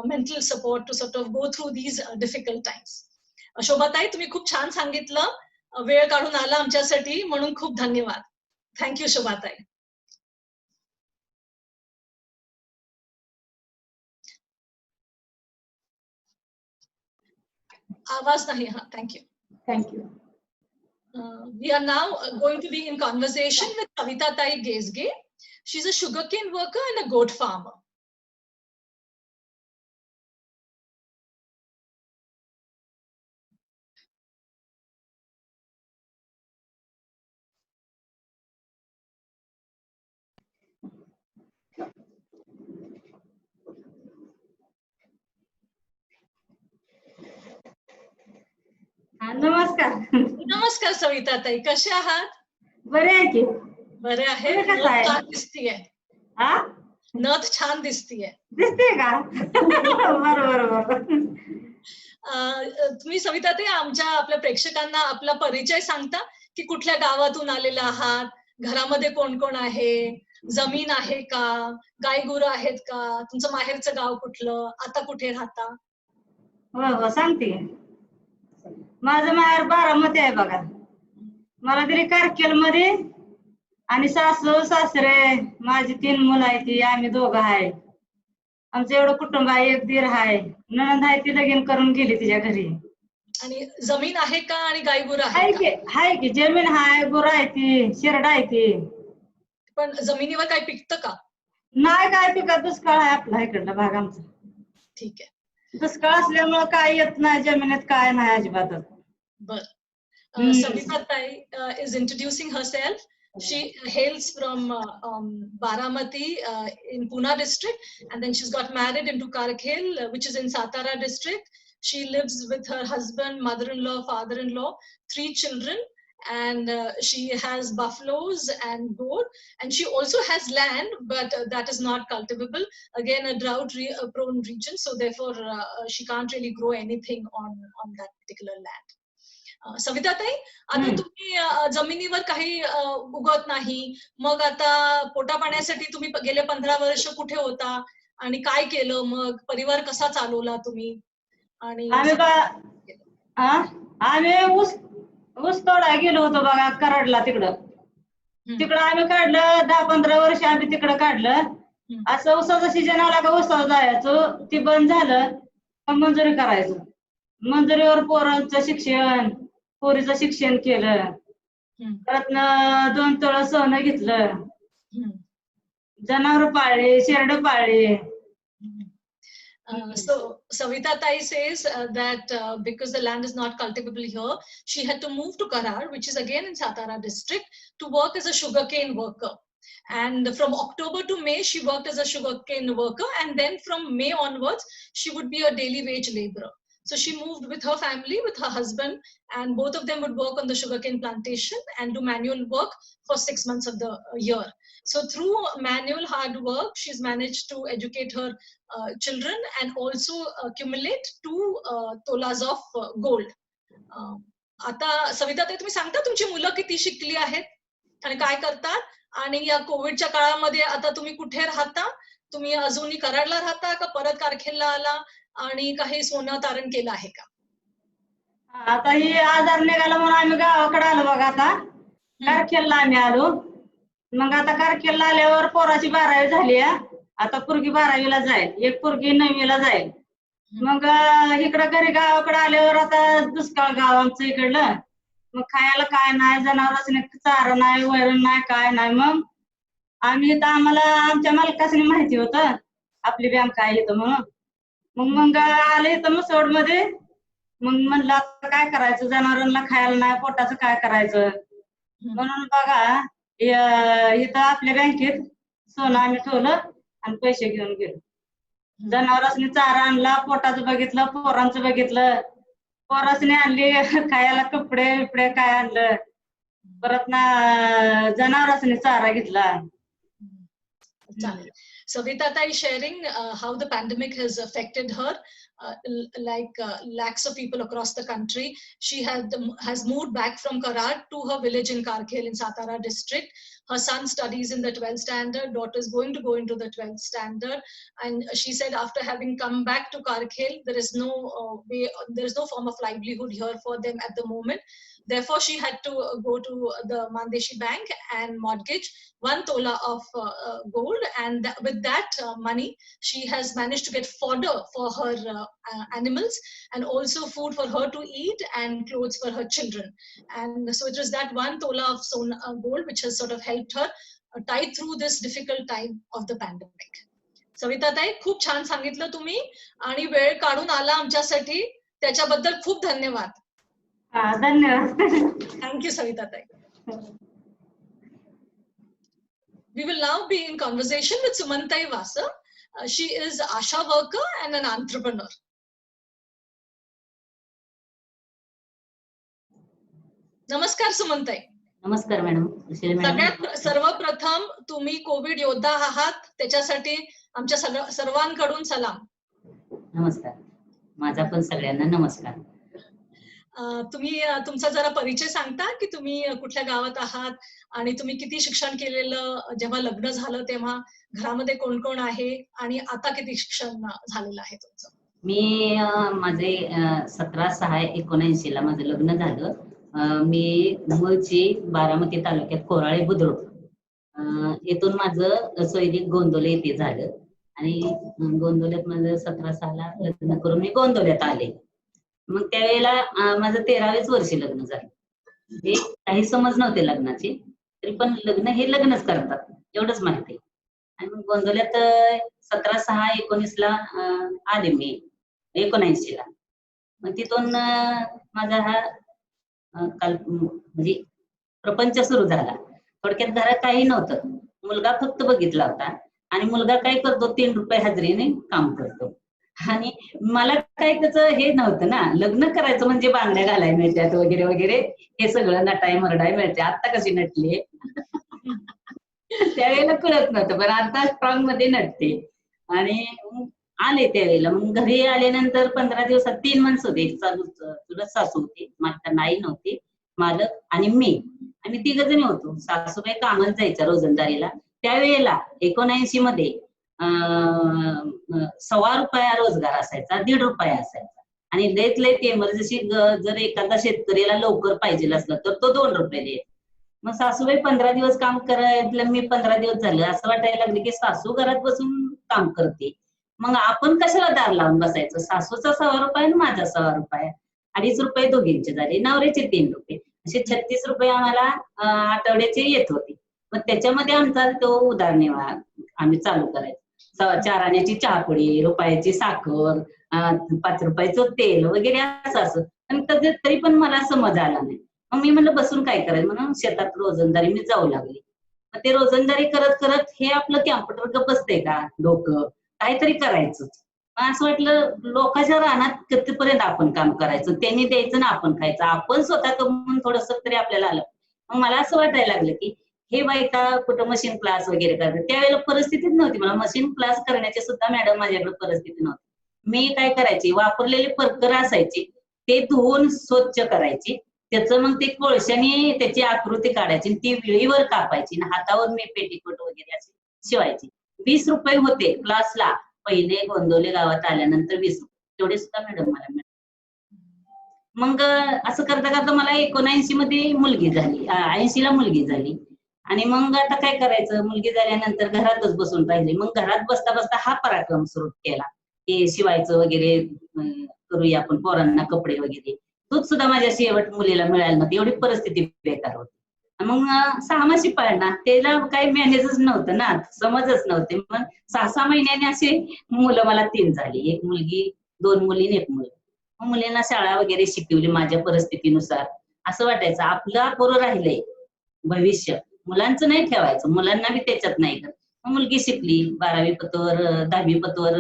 mental support, to sort of go through these difficult times. Shobhatai, तुम्ही खूप छान सांगितलं, वेळ काढून आला आमच्यासाठी, म्हणून खूप धन्यवाद. Thank you Shobhatai. आवाज नाही. हा, thank you. Thank you. We are now going to be in conversation with Kavita Tai Gesge. She's a sugarcane worker and a goat farmer. नमस्कार. नमस्कार सविता ताई, कसे आहात? बरे आहे की. बरे आहे. छान दिसतीये. हा, नथ छान दिसतीये. दिसते का? बरोबर. तुम्ही सविता ताई आपल्या प्रेक्षकांना आपला परिचय सांगता की कुठल्या गावातून आलेला आहात, घरामध्ये कोण कोण आहे, जमीन आहे का, गाय गुरं आहेत का, तुमचं माहेरचं गाव कुठलं, आता कुठे राहता? हो सांगते. माझं माहेर बारामती आहे बघा. मला तरी कारकेल मध्ये, आणि सासू सासरे माझी 3 मुलं आहेत, ती आम्ही दोघं आहे. आमचं एवढं कुटुंब आहे. एक दीर आहे, नणंद आहे, ती लगीन करून गेली तिच्या घरी. आणि जमीन आहे का आणि गायगुरं हाय आहे की का? हाय की जमीन हाय, गुरं आहे ती, शेरडा आहे ती. पण जमिनीवर काय पिकतं का? नाही काय पिकत, दुष्काळ आहे आपला इकडला भाग आमचा. ठीक आहे. दुष्काळ असल्यामुळे काय येत नाही जमिनीत, काय नाही अजिबातच. बरं. Hmm. Savita Tai is introducing herself. She hails from Baramati in Pune district, and then she's got married into Karakhel, which is in Satara district. She lives with her husband, mother-in-law, father-in-law, 3 children, and she has buffaloes and goat, and she also has land, but that is not cultivable. Again, a drought-prone region, so therefore she can't really grow anything on that particular land. Savita ताई, आता तुम्ही जमिनीवर काही उगवत नाही, मग आता पोटा पाण्यासाठी तुम्ही गेले 15 वर्ष कुठे होता आणि काय केलं, मग परिवार कसा चालवला तुम्ही? आणि आम्ही ऊस तोडायला गेलो होतो बघा कराडला. तिकडं आम्ही काढलं 10-15 वर्ष आम्ही तिकडं काढलं. असं ऊसाचं सीजन आला का ऊसाला जायचं, ती बंद झालं मंजुरी करायचं. मंजुरीवर पोरांचं शिक्षण, पोरीचं शिक्षण केलं, परत 2 तोळ सोनं घेतलं, जनावर पाळले, शेरड पाळले. So Savita Tai says that because the land is not cultivable here, she had to move to Karar, which is again in Satara district, to work as a sugarcane worker. And from October to May, she worked as a sugarcane worker, and then from May onwards, she would be a daily wage laborer. So she moved with her family, with her husband, and both of them would work on the sugarcane plantation and do manual work for 6 months of the year. So through manual hard work, she's managed to educate her children and also accumulate 2 tolas of gold. आता सविता ताई, तुम्ही सांगता तुमची मुलं किती शिकली आहेत आणि काय करतात, आणि या कोविडच्या काळामध्ये आता तुम्ही कुठे राहता? तुम्ही अजूनही कराडला राहता का परत कारखेलला आला आणि काही सोनं तारण केलं आहे का? आता ही आजार निघाला म्हणून आम्ही गावाकडे आलो बघा. आता कारखेलला आम्ही आलो. मग आता कारखेलला आल्यावर पोराची 12वी झाली. आता पोरगी 12वीला जाईल, एक पोरगी 9वीला जाईल. मग इकडं घरी गावाकडे आल्यावर आता दुष्काळ गाव आमचं इकडलं. मग खायला काय नाही, जनावरांनी चारा नाही, वैरण नाही, काय नाही. मग आम्ही इथं, आम्हाला आमच्या मालकासनी माहिती होतं आपली बँक काय येतं म्हणून. मग आले इथं मुसवड मध्ये. मग म्हणलं आता काय करायचं, जनावरांना खायला नाही, पोटाचं काय करायचं. म्हणून बघा इथं आपल्या बँकेत सोनं आम्ही ठेवलं आणि पैसे घेऊन गेलो. जनावरांनी चारा आणला, पोटाचं बघितलं, पोरांचं बघितलं, पोरासनी आणली खायला कपडे बिपडे काय आणलं, परत ना जनावरांनी चारा घेतला. Savita Tai is sharing how the pandemic has affected her, like lakhs of people across the country. She has moved back from Karar to her village in Karkhel in Satara district. Her son studies in the 12th standard, daughter is going to go into the 12th standard, and she said after having come back to Karkhel, there is no way, there is no form of livelihood here for them at the moment. Therefore, she had to go to the Mandeshi Bank and mortgage 1 tola of gold, and with that money, she has managed to get fodder for her animals, and also food for her to eat and clothes for her children. And so it was that 1 tola of gold which has sort of helped her tide through this difficult time of the pandemic. Savita ताई, खूप छान सांगितलं तुम्ही आणि वेळ काढून आला आमच्यासाठी, त्याच्याबद्दल खूप धन्यवाद. धन्यवाद. Thank you, Savita Tai. We will now be in conversation with Sumantai Vasa. She is an ASHA worker and an entrepreneur. नमस्कार सुमनताई. नमस्कार मॅडम. सगळ्यात सर्वप्रथम तुम्ही कोविड योद्धा आहात, त्याच्यासाठी आमच्या सर्वांकडून सलाम. नमस्कार. माझा पण सगळ्यांना नमस्कार. तुम्ही तुमचा जरा परिचय सांगता की तुम्ही कुठल्या गावात आहात आणि तुम्ही किती शिक्षण केलेलं, जेव्हा लग्न झालं तेव्हा घरामध्ये कोण कोण आहे आणि आता किती शिक्षण झालेलं आहे तुमचं? मी माझे 17/6/19 ला माझं लग्न झालं. मी मूळची बारामती तालुक्यात कोराळे बुद्रुक, येथून माझं सोयरीक गोंदोले येथे झालं आणि गोंदोल्यात माझं 17/6 ला लग्न करून मी गोंदोल्यात आले. मग त्यावेळेला माझं 13वेच वर्षी लग्न झालं. हे काही समज नव्हते लग्नाची, तरी पण लग्न हे लग्नच करतात एवढंच माहिती. आणि मग गोंदवल्यात 17/6/19ला आले मी, 79ला. मग तिथून माझा हा म्हणजे प्रपंच सुरू झाला. थोडक्यात घरात काही नव्हतं, मुलगा फक्त बघितला होता आणि मुलगा काय करतो, 3 रुपये हजेरीने काम करतो. आणि मला काय त्याचं हे नव्हतं ना, लग्न करायचं म्हणजे बांगड्या घालायला मिळतात वगैरे वगैरे, हे सगळं नटाय मरडाय मिळते. आता कशी नटली त्यावेळेला कळत नव्हतं, पण आता स्ट्रॉंग मध्ये नटते. आणि आले त्यावेळेला. मग घरी आल्यानंतर 15 दिवसात 3 माणसं होते, चुलत सासू होती, माझ्या नाई नव्हती, मालक आणि मी. आम्ही 3 जणी होतो. सासूबाई कामाला जायच्या रोजंदारीला. त्यावेळेला 79 मध्ये 1.25 रुपया रोजगार असायचा, 1.5 रुपया असायचा. आणि लयत लयत एमर्जन्सी जर एखादा शेतकऱ्याला लवकर पाहिजे असलं तर तो 2 रुपये द्यायचा. मग सासूबाई 15 दिवस काम करायला, मी 15 दिवस झालं, असं वाटायला लागलं की सासू घरात बसून काम करते, मग आपण कशाला दार लावून बसायचं. सासूचा 1.25 रुपये आणि माझा 1.25 रुपये, 2.5 रुपये दोघींचे झाले, नवऱ्याचे 3 रुपये, असे 36 रुपये आम्हाला आठवड्याचे येत होते. मग त्याच्यामध्ये आमचा तो उदरनिर्वाह आम्ही चालू करायचो. 4 आण्याची चहापुडी, रुपयाची साखर, 5 रुपयाचं तेल वगैरे असं. आणि तरी पण मला समज आला नाही. मग मी म्हणलं बसून काय करायचं, म्हणून शेतात रोजंदारी मी जाऊ लागली. मग ते रोजंदारी करत करत हे आपलं कॅम्प्युटर गप बसतंय का, डोकं काहीतरी करायचं. मग असं वाटलं, लोकांच्या रानात कितीपर्यंत आपण काम करायचं, त्यांनी द्यायचं ना आपण खायचं, आपण स्वतः कमवून थोडस तरी आपल्याला आलं. मग मला असं वाटायला लागलं की हे बायका कुठं मशीन क्लास वगैरे करतात. त्यावेळेला परिस्थितीच नव्हती, मला मशीन क्लास करण्याची सुद्धा मॅडम माझ्याकडे परिस्थिती नव्हती. मी काय करायची, वापरलेले परकर असायचे ते धुवून स्वच्छ करायची, त्याचं मग ते कोळशाने त्याची आकृती काढायची, ती विळीवर कापायची, हातावर मी पेटीकोट वगैरे असे शिवायची. 20 रुपये होते क्लासला पहिले, गोंदवले गावात आल्यानंतर 20 रुपये तेवढे सुद्धा मॅडम मला मिळाले. मग असं करता करता मला 79 मध्ये मुलगी झाली, 80ला मुलगी झाली. आणि मग आता काय करायचं, मुलगी झाल्यानंतर घरातच बसून राहिले. मग घरात बसता बसता हा पराक्रम सुरू केला, हे शिवायचं वगैरे करूया आपण, पोरांना कपडे वगैरे. दूध सुद्धा माझ्या शेवट मुलीला मिळालं नव्हतं, एवढी परिस्थिती बेकार होती. मग 6 मासी पाळणा, त्याला काही मॅनेजच नव्हतं ना, समजच नव्हते. मग 6-6 महिन्याने असे मुलं मला 3 झाली, 1 मुलगी, 2 मुली आणि 1 मुलगा. मग मुलींना शाळा वगैरे शिकवली माझ्या परिस्थितीनुसार. असं वाटायचं आपलं बरं राहिलंय भविष्य, मुलांचं नाही ठेवायचं, मुलांना बी त्याच्यात नाही कर. मग मुलगी शिकली, 12वी पतवर, 10वी पतवर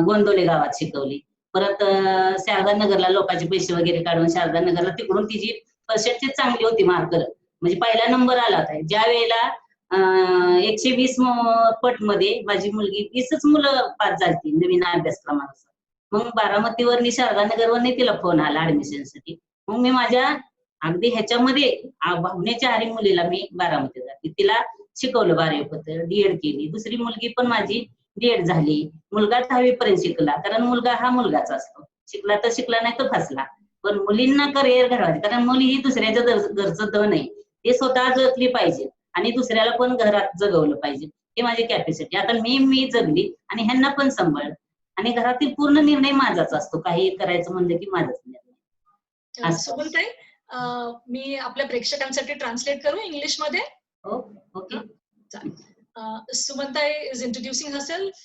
गोंदवले गावात शिकवली. परत शारदानगरला लोकांचे पैसे वगैरे काढून शारदानगरला, तिकडून तिची पर्सेंटेज चांगली होती, मार्क म्हणजे पहिला नंबर आला होता. ज्या वेळेला 120 पट मध्ये माझी मुलगी 20च मुलं पास झाली नवीन अभ्यासक्रमानुसार. मग बारामतीवरनी शारदानगरवरनी तिला फोन आला ऍडमिशनसाठी. मग मी माझ्या अगदी ह्याच्यामध्ये भावनेच्या आरी मुलीला मी बारामतीत जाते, तिला शिकवलं 12वी पत्र, डीएड केली. दुसरी मुलगी पण माझी डीएड झाली. मुलगा 10वी पर्यंत शिकला, कारण मुलगा हा मुलगाच असतो, शिकला तर शिकला नाही तर फसला. पण मुलींना करिअर घडवायचं, कारण मुली ही दुसऱ्याच्या घरचं धन आहे, ते स्वतः जगली पाहिजे आणि दुसऱ्याला पण घरात जगवलं पाहिजे, हे माझी कॅपॅसिटी. आता मी जगली आणि ह्यांना पण सांभाळ, आणि घरातील पूर्ण निर्णय माझाच असतो, काही करायचं म्हणलं की माझाच निर्णय. सुमनताई, मी आपल्या प्रेक्षकांसाठी ट्रान्सलेट करू इंग्लिश मध्ये? Okay. Sumantai is introducing herself.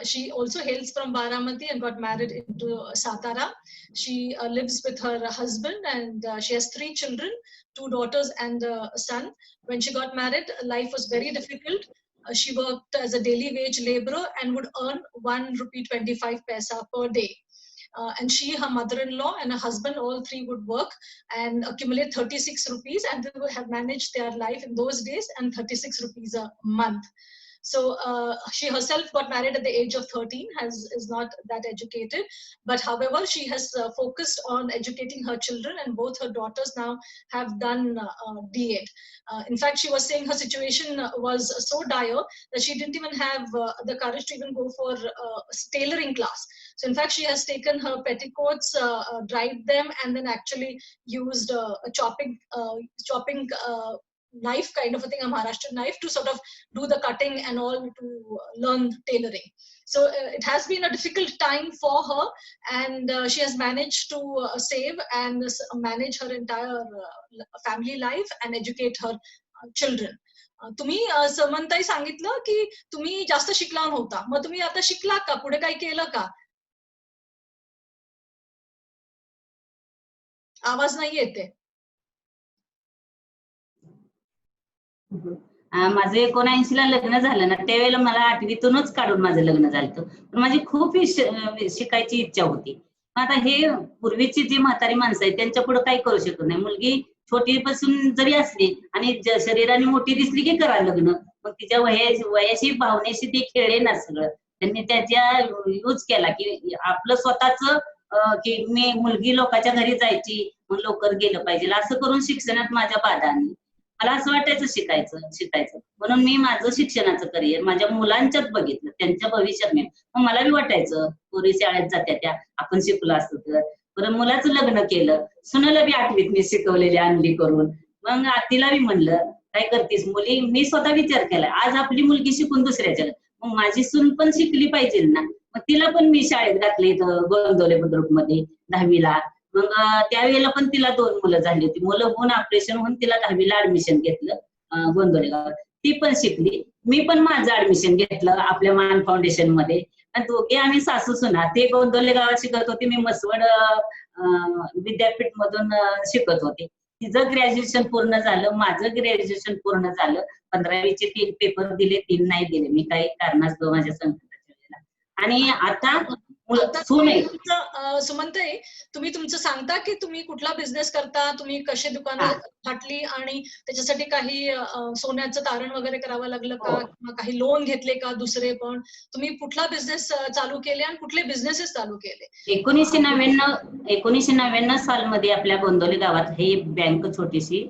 She also hails from Baramati and got married into Satara. She lives with her husband and she has 3 children, 2 daughters and a son. When she got married, life was very difficult. She worked as a daily wage laborer and would earn 1.25 rupee per day. And she, her mother-in-law and her husband, all 3 would work and accumulate 36 rupees, and they would have managed their life in those days and 36 rupees a month. So she herself got married at the age of 13, is not that educated, but however she has focused on educating her children, and both her daughters now have done D.Ed. In fact, she was saying her situation was so dire that she didn't even have the courage to even go for tailoring class. So in fact, she has taken her petticoats, dried them, and then actually used a chopping knife kind of a thing, a Maharashtrian knife, to sort of do the cutting and all to learn tailoring. So it has been a difficult time for her, and she has managed to save and manage her entire family life and educate her children. तुम्ही समंताई सांगितलं की तुम्ही जास्त शिकला नव्हता, मग तुम्ही आता शिकला का, पुढे काही केलं का? आवाज नाही येते. माझं 79 ला लग्न झालं ना, त्यावेळेला मला 8वीतूनच काढून माझं लग्न झालं. पण माझी खूप शिकायची इच्छा होती. आता हे पूर्वीची जी म्हातारी माणसं आहेत त्यांच्या पुढे काही करू शकत नाही. मुलगी छोटीपासून जरी असली आणि शरीराने मोठी दिसली की करा लग्न, मग तिच्या वयाशी भावनेशी ते खेळे ना सगळं. त्यांनी त्याच्या यूज केला की आपलं स्वतःच की मी मुलगी लोकांच्या घरी जायची, मग लवकर गेलं पाहिजे असं करून शिक्षणात माझ्या बाधा आणली. मला असं वाटायचं शिकायचं म्हणून मी माझं शिक्षणाचं करिअर माझ्या मुलांच्यात बघितलं, त्यांच्या भविष्यात मी. मग मला बी वाटायचं पोरी शाळेत जात्या त्या, आपण शिकलो असतो तर. परत मुलाचं लग्न केलं, सुनाला बी 8वीत मी शिकवलेली आणली करून. मग तिला बी म्हणलं काय करतेस मुली, मी स्वतः विचार केला आज आपली मुलगी शिकून दुसऱ्याच्या, मग माझी सून पण शिकली पाहिजे ना. मग तिला पण मी शाळेत घातले इथं गोंदवले बुद्रुक मध्ये 10वीला. मग त्यावेळेला पण तिला 2 मुलं झाली होती. मुलं होऊन ऑपरेशन होऊन तिला 10वीला ऍडमिशन घेतलं गोंदवले गावात. ती पण शिकली, मी पण माझं ऍडमिशन घेतलं आपल्या मान फाउंडेशन मध्ये. आणि दोघे आम्ही सासू सुना, ते गोंदवले गावात शिकत होते, मी मसवड विद्यापीठ मधून शिकत होते. तिचं ग्रॅज्युएशन पूर्ण झालं, माझं ग्रॅज्युएशन पूर्ण झालं. 15वीचे 3 पेपर दिले, 3 नाही दिले मी काही कारणास्तव माझ्या संकटाच्या वेळेला. आणि आता सून आहे. सुमनताई, तुम्ही तुमचं सांगता की तुम्ही कुठला बिझनेस करता, तुम्ही कशी दुकानं थाटली आणि त्याच्यासाठी काही सोन्याचं तारण वगैरे करावं लागलं का, किंवा काही लोन घेतले का दुसरे पण, तुम्ही कुठला बिझनेस चालू केले आणि कुठले बिझनेसेस चालू केले? 1999 सालमध्ये आपल्या गोंदवले गावात ही बँक छोटीशी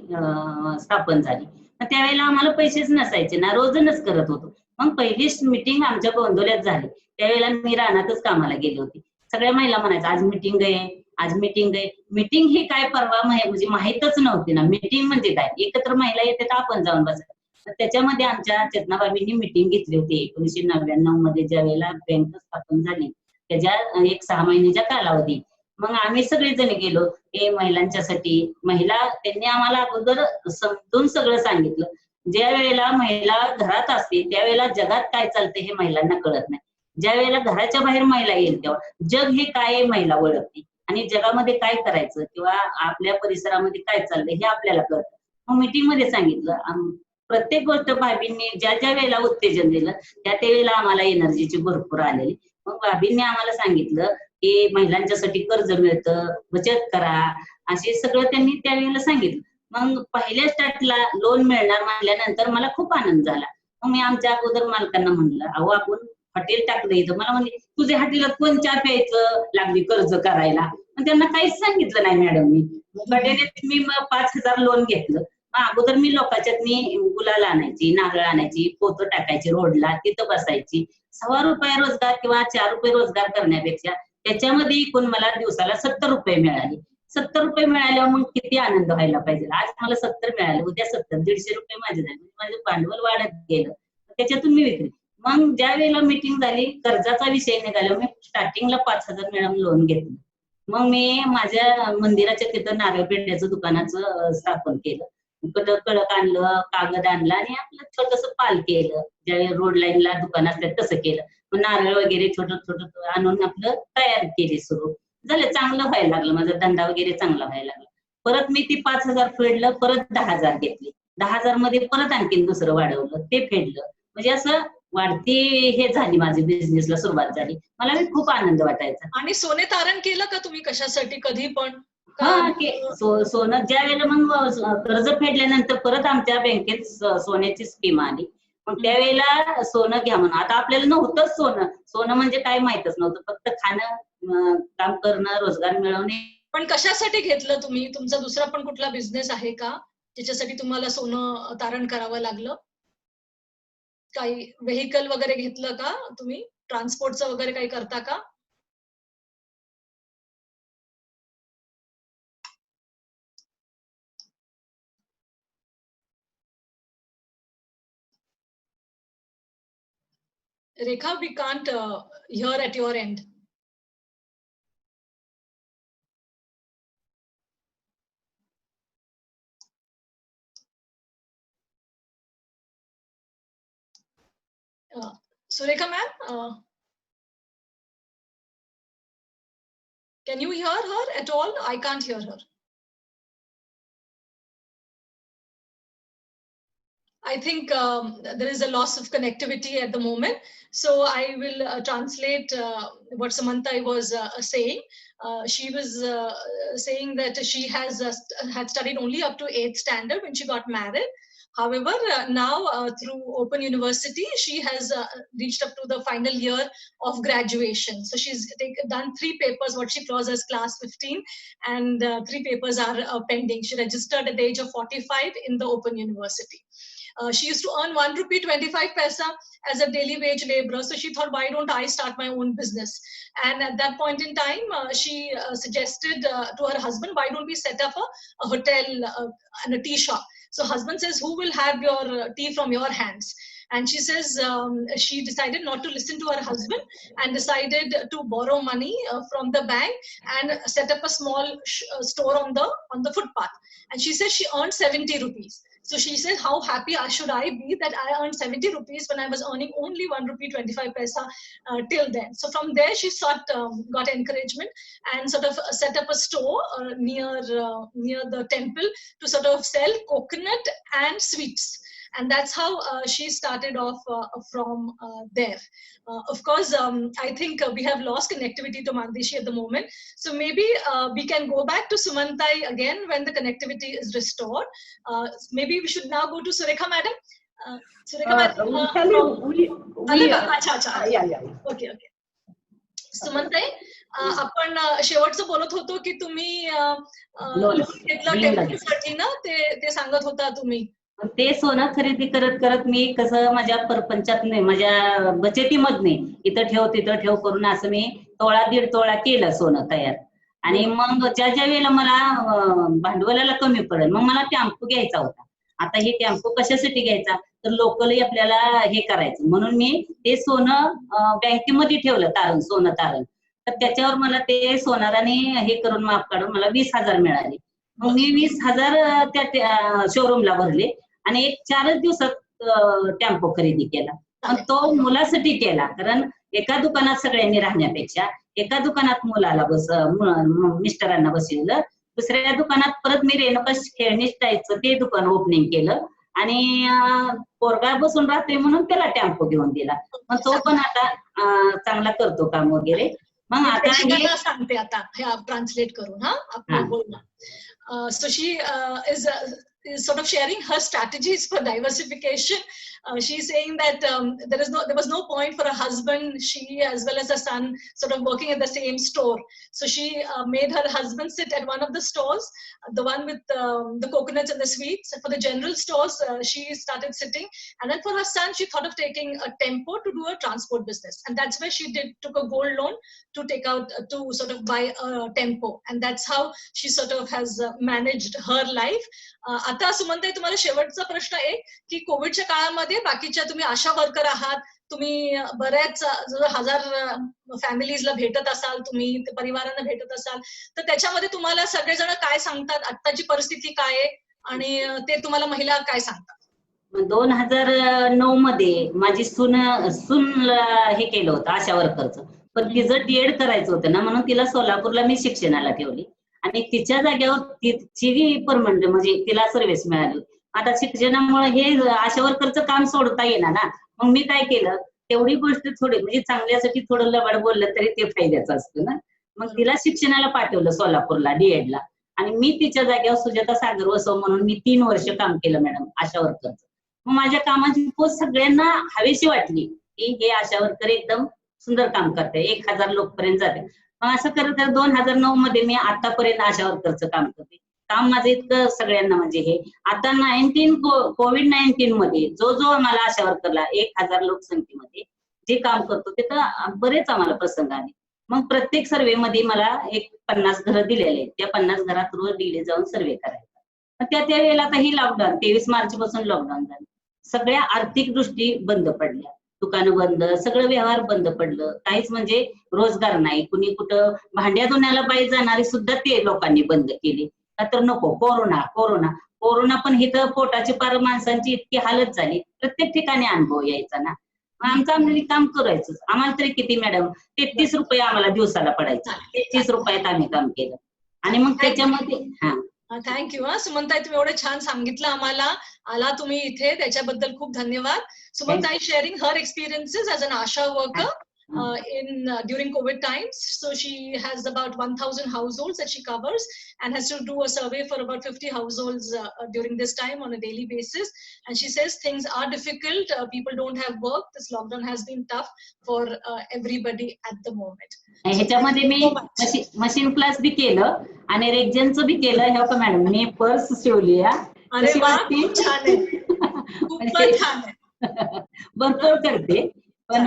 स्थापन झाली. त्यावेळेला आम्हाला पैसेच नसायचे ना, रोजनच करत होतो. मग पहिली मीटिंग आमच्या गोंदवल्यात झाली, त्यावेळेला मी रानातच कामाला गेले होते. सगळ्या महिला म्हणायचं आज मीटिंग आहे, आज मीटिंग आहे. मीटिंग ही काय परवा म्हणजे माहितच नव्हती ना, मीटिंग म्हणजे काय. एकत्र महिला येते तर आपण जाऊन बसायचं. त्याच्यामध्ये आमच्या चेतनाबाबींनी मीटिंग घेतली होती 1999 मध्ये, ज्या वेळेला बँक स्थापन झाली त्याच्या 1-6 महिन्याच्या कालावधी. मग आम्ही सगळेजण गेलो हे महिलांच्यासाठी. त्यांनी आम्हाला अगोदर समजून सगळं सांगितलं. ज्या वेळेला महिला घरात असते त्यावेळेला जगात काय चालते हे महिलांना कळत नाही. ज्या वेळेला घराच्या बाहेर महिला येईल तेव्हा जग हे काय महिला ओळखते आणि जगामध्ये काय करायचं किंवा आपल्या परिसरामध्ये काय चाललंय हे आपल्याला कळतं. मग मीटिंग मध्ये सांगितलं प्रत्येक गोष्ट भाभींनी ज्या ज्या वेळेला उत्तेजन दिलं त्या वेळेला आम्हाला एनर्जीची भरपूर आलेली. मग भाभींनी आम्हाला सांगितलं की महिलांच्यासाठी कर्ज मिळतं, बचत करा, असे सगळं त्यांनी त्यावेळेला सांगितलं. मग पहिल्या स्टार्टला लोन मिळणार म्हटल्यानंतर मला खूप आनंद झाला. मग मी आमच्या अगोदर मालकांना म्हणलं अहो आपण हॉटेल टाकलं इथं. मला म्हणजे तुझ्या हॉटेलात कोण चहा प्यायचं लागली कर्ज करायला. पण त्यांना काहीच सांगितलं नाही मॅडमनी. मी 5,000 लोन घेतलं. अगोदर मी लोकांच्यातनी गुलाल आणायची, नारळ आणायची, पोतं टाकायची रोडला, तिथं बसायची. ₹1.25 रोजगार किंवा ₹4 रोजगार करण्यापेक्षा त्याच्यामध्ये एकूण मला दिवसाला ₹70 मिळाले. ₹70 मिळाल्यावर मग किती आनंद व्हायला पाहिजे. आज मला 70 मिळाले, उद्या 70, ₹150 माझे झाले. माझं भांडवल वाढत गेलं, त्याच्यातून मी विक्री. मग ज्या वेळेला मीटिंग झाली कर्जाचा विषय निघाला, मी स्टार्टिंगला 5,000 मॅडम लोन घेतलं. मग मी माझ्या मंदिराच्या तिथं नारळ पेंड्याचं दुकानाचं स्थापन केलं. कळक आणलं, कागद आणला आणि आपलं छोटस पाल केलं. ज्यावेळी रोड लाईनला दुकान असतात तसं केलं. मग नारळ वगैरे छोटं छोटं आणून आपलं तयार केली सुरू झालं. चांगलं व्हायला लागलं, माझा धंदा वगैरे चांगला व्हायला लागला. परत मी ती 5,000 फेडलं, परत 10,000 घेतली. 10,000 मध्ये परत आणखीन दुसरं वाढवलं, ते फेडलं. म्हणजे असं वाढती हे झाली माझी बिझनेसला सुरुवात झाली. मला खूप आनंद वाटायचा. आणि सोने तारण केलं का तुम्ही कशासाठी कधी पण? सोनं ज्या वेळेला मग कर्ज फेडल्यानंतर परत आमच्या बँकेत सोन्याची स्कीम आली. मग त्यावेळेला सोनं घ्या म्हणून. आता आपल्याला नव्हतंच सोनं म्हणजे काय माहितच नव्हतं. फक्त खाणं, काम करणं, रोजगार मिळवणे. पण कशासाठी घेतलं तुम्ही? तुमचा दुसरा पण कुठला बिझनेस आहे का ज्याच्यासाठी तुम्हाला सोनं तारण करावं लागलं? काही व्हेकल वगैरे घेतलं का तुम्ही? ट्रान्सपोर्टचं वगैरे काही करता का? Rekha, we can't hear at your end. Surekha ma'am, can you hear her at all? I can't hear her. I think there is a loss of connectivity at the moment. So I will translate what Samantha was saying. She was saying that she has had studied only up to 8th standard when she got married. However, now through Open University, she has reached up to the final year of graduation. So she's done 3 papers, what she calls as class 15, and 3 papers are pending. She registered at the age of 45 in the Open University. She used to earn 1 rupee 25 paisa as a daily wage laborer. So she thought, why don't I start my own business? And at that point in time, she suggested to her husband, why don't we set up a hotel and a tea shop? So husband says, who will have your tea from your hands? And she says she decided not to listen to her husband and decided to borrow money from the bank and set up a small store on the footpath. And she says she earned 70 rupees. So she said, how happy should I be that I earned 70 rupees when I was earning only 1 rupee 25 paisa till then. So from there, she got encouragement and sort of set up a store near the temple to sort of sell coconut and sweets. And that's how she started off from there. Of course, I think we have lost connectivity to Mandeshi at the moment. So maybe we can go back to Sumantai again when the connectivity is restored. Maybe we should now go to Surekha madam. Surekha madam. Yeah. Okay. Sumantai, आपण शेवटचं बोलत होतो की तुम्ही टेम्पलसाठी ना ते सांगत होता तुम्ही. ते सोनं खरेदी करत करत मी कसं माझ्या परपंचात नाही, माझ्या बचतीमधने इथं ठेव तिथं ठेव करून असं मी 1.5 तोळा केलं सोनं तयार. आणि मग ज्या वेळेला मला भांडवलाला कमी पडेल मग मला टेम्पो घ्यायचा होता. आता हे टेम्पो कशासाठी घ्यायचा तर लोकलही आपल्याला हे करायचं म्हणून मी ते सोनं बँकेमध्ये ठेवलं सोनं तारण. तर त्याच्यावर मला ते सोनाराने हे करून माफ काढून मला 20,000 मिळाले. मग मी 20,000 त्या शोरूमला भरले आणि 4च दिवसात टेम्पो खरेदी केला. पण तो मुलासाठी केला कारण एका दुकानात सगळ्यांनी राहण्यापेक्षा एका दुकानात मुलाला मिस्टरांना बसवलं, दुसऱ्या दुकानात परत मी रेणुका खेळणी स्टाईलचं ते दुकान ओपनिंग केलं आणि पोरगा बसून राहतोय म्हणून त्याला टेम्पो घेऊन दिला. मग तो पण आता चांगला करतो काम वगैरे. मग आता सांगते आता ट्रान्सलेट करून आपण बोलणार. So she is sort of sharing her strategies for diversification. She's saying that there was no point for a husband, she as well as a son sort of working at the same store. So she made her husband sit at one of the stores, the one with the coconuts and the sweets. For the general stores, she started sitting. And then for her son, she thought of taking a tempo to do a transport business. And that's where she took a gold loan to sort of buy a tempo. And that's how she sort of has managed her life. आता सुमनताई तुम्हाला शेवटचा प्रश्न आहे की कोविडच्या काळामध्ये बाकीच्या तुम्ही आशा वर्कर आहात, तुम्ही बऱ्याच 1000 फॅमिलीजला भेटत असाल, तुम्ही परिवारांना भेटत असाल, तर त्याच्यामध्ये तुम्हाला सगळेजण काय सांगतात, आत्ताची परिस्थिती काय आहे आणि ते तुम्हाला महिला काय सांगतात? 2009 मध्ये माझी सून हे केलं होतं आशा वर्करचं, पण तिचं डीएड करायचं होतं ना म्हणून तिला सोलापूरला मी शिक्षणाला ठेवली आणि तिच्या जागेवर तिची परमनंट म्हणजे तिला सर्व्हिस मिळाली. आता शिक्षणामुळे हे आशा वर्करचं काम सोडता येणार ना, मग मी काय केलं तेवढी गोष्ट थोडी म्हणजे चांगल्यासाठी थोडं लबाड बोललं तरी ते फायद्याचं असतं ना. मग तिला शिक्षणाला पाठवलं सोलापूरला डीएडला आणि मी तिच्या जागेवर सुजाता सागर वसव म्हणून मी 3 वर्ष काम केलं मॅडम आशा वर्करचं. मग माझ्या कामाची पोच सगळ्यांना हवीशी वाटली की हे आशा वर्कर एकदम सुंदर काम करते, 1000 लोक पर्यंत जाते. मग असं करत 2009 मध्ये मी आतापर्यंत आशा वर्करचं काम करते. काम माझं इतकं सगळ्यांना म्हणजे हे आता कोविड-19 मध्ये जो आम्हाला आशा वर्करला 1000 लोकसंख्येमध्ये जे काम करतो ते तर बरेच आम्हाला प्रसंग आले. मग प्रत्येक सर्वे मध्ये मला 50 घरं दिलेले, त्या 50 घरात रोज डेली जाऊन सर्वे करायचा. मग त्या वेळेला आता ही लॉकडाऊन 23 मार्च पासून लॉकडाऊन झालं, सगळ्या आर्थिक दृष्टी बंद पडल्या. दुकानं बंद, सगळं व्यवहार बंद पडलं. काहीच म्हणजे रोजगार नाही. कुणी कुठं भांड्या धुण्याला बाई जाणारी सुद्धा ते लोकांनी बंद केली. का तर नको, कोरोना कोरोना कोरोना पण इथं पोटाची पार माणसांची इतकी हालत झाली. प्रत्येक ठिकाणी अनुभव यायचा ना. आमचं आम्ही काम करायचं. आम्हाला तरी किती मॅडम 33 रुपये आम्हाला दिवसाला पडायचे. 33 रुपयात आम्ही काम केलं. आणि मग त्याच्यामध्ये थँक्यू. सुमनताई, तुम्ही एवढं छान सांगितलं आम्हाला. आला तुम्ही इथे, त्याच्याबद्दल खूप धन्यवाद. सुमनताई sharing her experiences as an ASHA worker during COVID times. So she has about 1,000 households that she covers and has to do a survey for about 50 households during this time on a daily basis. And she says things are difficult. People don't have work. This lockdown has been tough for everybody at the moment. ह्याच्यामध्ये मी machine class B केलं आणि रेक्झनचं B केलं. हे का madam, मी purse शिवली. अरे वा, खूप छान आहे, खूपच छान आहे. भरपूर करते पण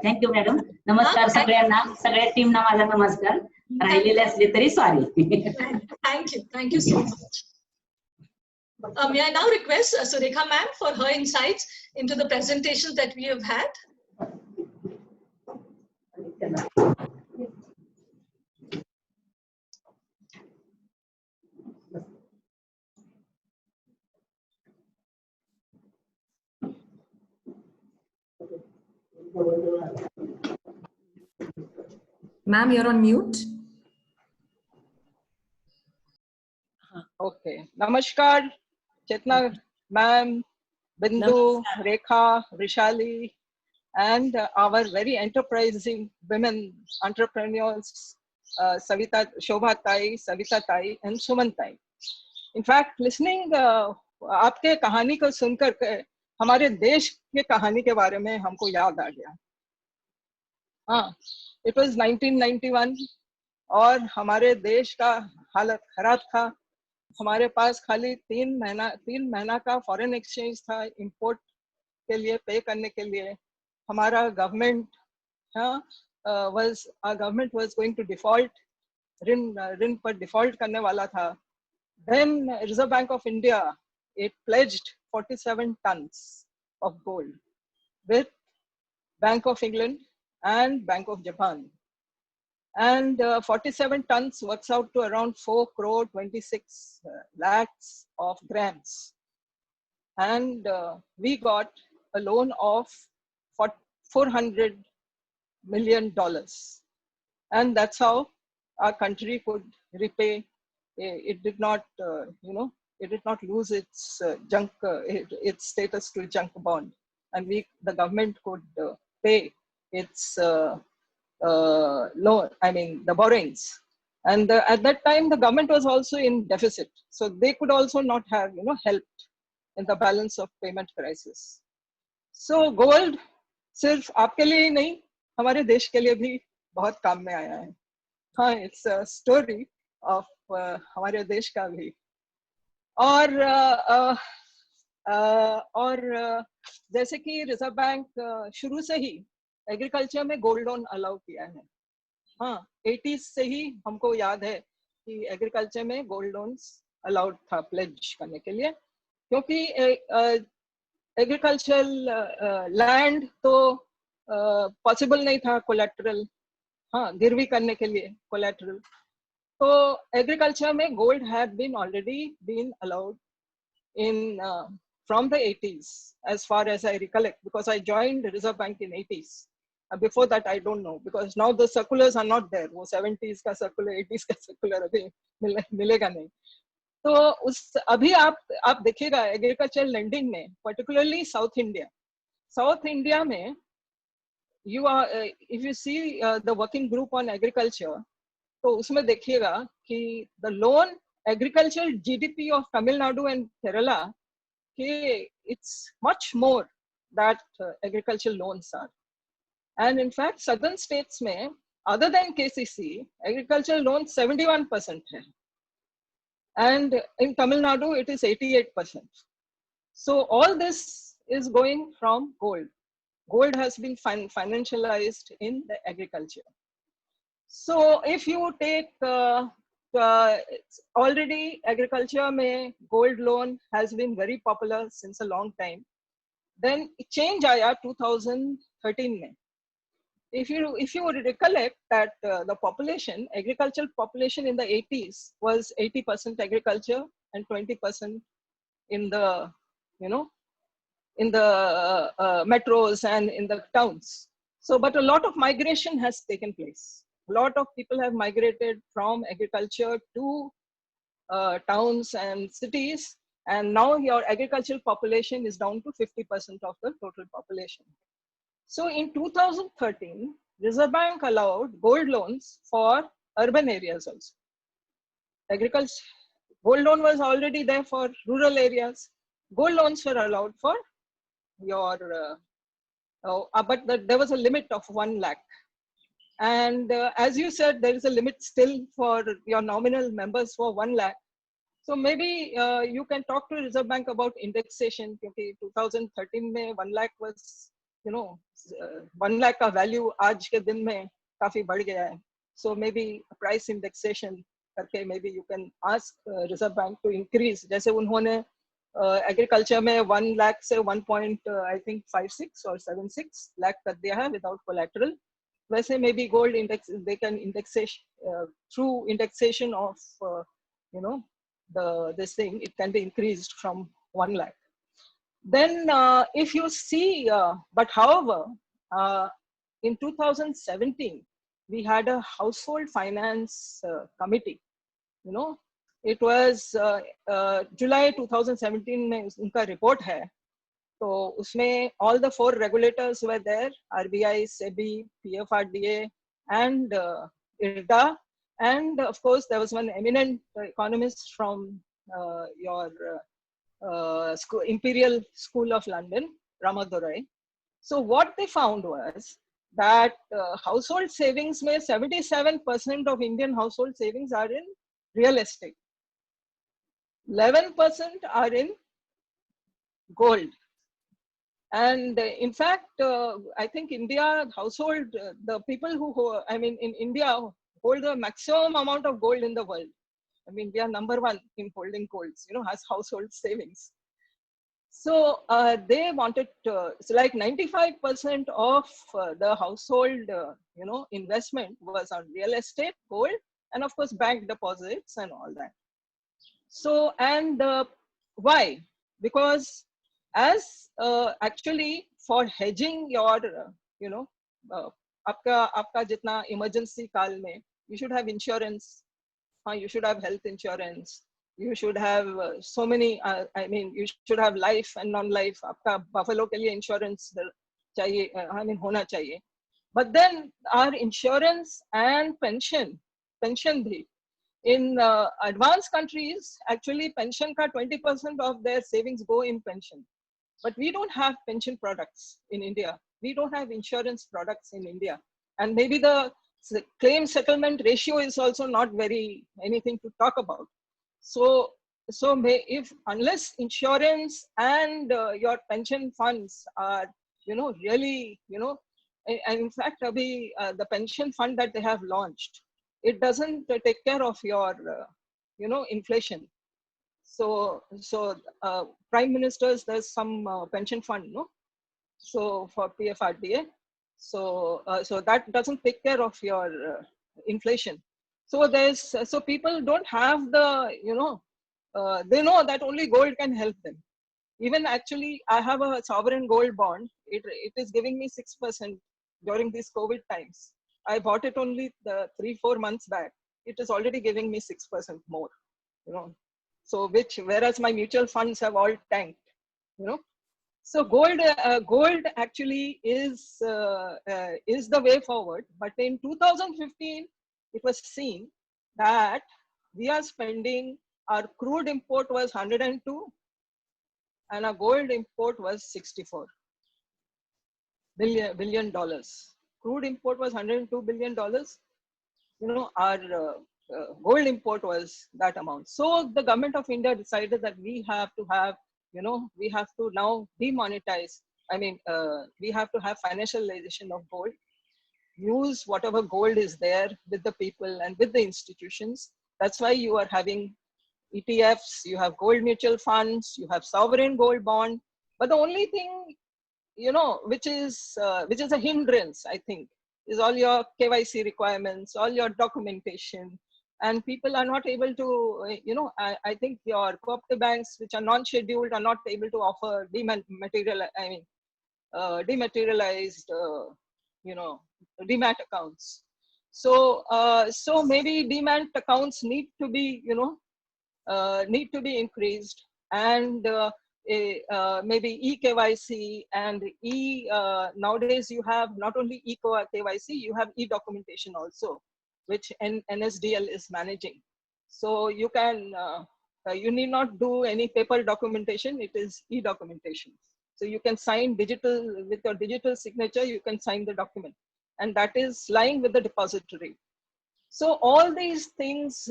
थँक्यू मॅडम. नमस्कार सगळ्यांना, सगळ्या टीमना माझा नमस्कार. राहिलेले असले तरी sorry. Thank you so much. May I now request Surekha ma'am for her insights into the presentations that we have had. Ma'am, you're on mute. Okay. Namaskar, Chetna ma'am, Bindu, Rekha, Rishali, and our very enterprising women entrepreneurs, Savita, Shobha Tai, Savita Tai, and Suman Tai. In fact, listening आपके कहानी को सुनकर हमारे देश के कहानी के बारे में हमको याद आ गया. हाँ, it was 1991 और हमारे देश का हालत खराब था. हमारे पास खाली 3 महीना का फॉरेन एक्सचेंज था इंपोर्ट के लिए पे करने के लिए. हमारा government was going to default, ऋण पर डिफॉल्ट करने वाला था. Then Reserve Bank of India, it pledged 47 tons of gold with Bank of England and Bank of Japan. And 47 tons works out to around 4 crore 26 lakhs of grams. And we got a loan of $400 million. And that's how our country could repay. It did not, it did not lose its its status to junk bond. And the government could pay its loan, the borrowings. And at that time, the government was also in deficit. So they could also not have, helped in the balance of payment crisis. So gold सिर्फ आपके लिए ही नहीं, हमारे देश के लिए भी बहुत काम में आया है. हाँ, it's a story of हमारे देश का भी. और जैसे कि रिजर्व बैंक शुरू से ही एग्रीकल्चर में गोल्ड लोन अलाउ किया है. हाँ, 80s से ही हमको याद है कि एग्रीकल्चर में गोल्ड लोन्स अलाउड था प्लेज करने के लिए, क्योंकि एग्रीकल्चरल लैंड तो पॉसिबल नहीं था कोलैटरल, हाँ, गिरवी करने के लिए कोलैटरल. तो एग्रीकल्चर में gold had been already been allowed in from the 80s, as far as I recollect, because I joined Reserve Bank in 80s. Before that, I don't know, because now the circulars are not there. वो 70s का circular, 80s का circular अभी मिलेगा नहीं. तो अभी आप देखिएगा एग्रीकल्चर लेंडिंग में, particularly South India में, if you see the working group on agriculture, तो उसमें देखिएगा कि the loan agricultural GDP of Tamil Nadu and Kerala, it's much more that agricultural loans are. And in fact, southern states mein, other than KCC, agricultural loans 71% hai. And in Tamil Nadu, it is 88%. So all this is going from gold. Gold has been financialized in the agriculture. So if you take already agriculture mein gold loan has been very popular since a long time. then change आया 2013 में. If you would recollect that the population, agricultural population in the 80s was 80% agriculture and 20% in the, you know, in the metros and in the towns. So, but a lot of migration has taken place. A lot of people have migrated from agriculture to towns and cities, and now your agricultural population is down to 50% of the total population. So in 2013, Reserve Bank allowed gold loans for urban areas also. Agriculture, gold loan was already there for rural areas. Gold loans were allowed for your, but there was a limit of 1 lakh. And as you said, there is a limit still for your nominal members for 1 lakh. So maybe you can talk to Reserve Bank about indexation. Because 2013 में 1 lakh was, you know, 1 lakh का value आज के दिन में काफी बढ़ गया है. So maybe price indexation करके maybe you can ask Reserve Bank to increase. जैसे उन्होंने agriculture में 1 lakh से 1.56 or 76 lakh कर दिया है without collateral. वैसे maybe gold index, they can indexation through indexation of you know, this thing, it can be increased from 1 lakh. Then if you see, but however, in 2017, we had a household finance committee, you know, it was July 2017 में उनका report है. तो उसमें all the 4 regulators were there, RBI, SEBI, PFRDA and IRDA. And of course, there was one eminent economist from your Imperial School of London, Ramadurai. So what they found was that household savings में 77% of Indian household savings are in real estate. 11% are in gold. And in fact, I think India household, the people who, I mean, in India, hold the maximum amount of gold in the world. I mean, we are number 1 in holding golds, you know, as household savings. So they wanted to, so like 95% of the household, you know, investment was on real estate, gold, and of course, bank deposits and all that. So, and why? Because as actually for hedging your, you know, आपका जितना emergency काल में, you should have insurance, you should have health insurance, you should have so many, I mean, you should have life and non-life, आपका buffalo के लिए insurance चाहिए, I mean, होना चाहिए. But then our insurance and pension भी, in advanced countries, actually pension ka 20% of their savings go in pension. But we don't have pension products in India. We don't have insurance products in India. And maybe the claim settlement ratio is also not very anything to talk about. So if unless insurance and your pension funds are, you know, really, you know, and in fact, the pension fund that they have launched, it doesn't take care of your, you know, inflation. So prime ministers, there's some pension fund, no? So for PFRDA, so that doesn't take care of your inflation. So so people don't have the, you know, they know that only gold can help them. Even actually, I have a sovereign gold bond. It is giving me 6% during these COVID times. I bought it only 3-4 months back. It is already giving me 6% more, you know. So whereas my mutual funds have all tanked, you know. So gold actually is the way forward. But in 2015, it was seen that we are spending, our crude import was 102 and our gold import was $64 billion. Crude import was $102 billion. You know, our gold import was that amount. So the government of India decided that we have to have, you know, we have to now demonetize. I mean, we have to have financialization of gold. Use whatever gold is there with the people and with the institutions. That's why you are having ETFs, you have gold mutual funds, you have sovereign gold bond. But the only thing which is a hindrance, I think, is all your KYC requirements, all your documentation, and people are not able to, I think your cooperative banks, which are non-scheduled, are not able to offer dematerialized, demat accounts. So maybe demat accounts need to be, increased, and maybe eKYC and nowadays you have not only eKYC, you have e-documentation also, which NSDL is managing. So you can, you need not do any paper documentation, it is e-documentation. So you can sign digital, with your digital signature, you can sign the document, and that is lying with the depository. So all these things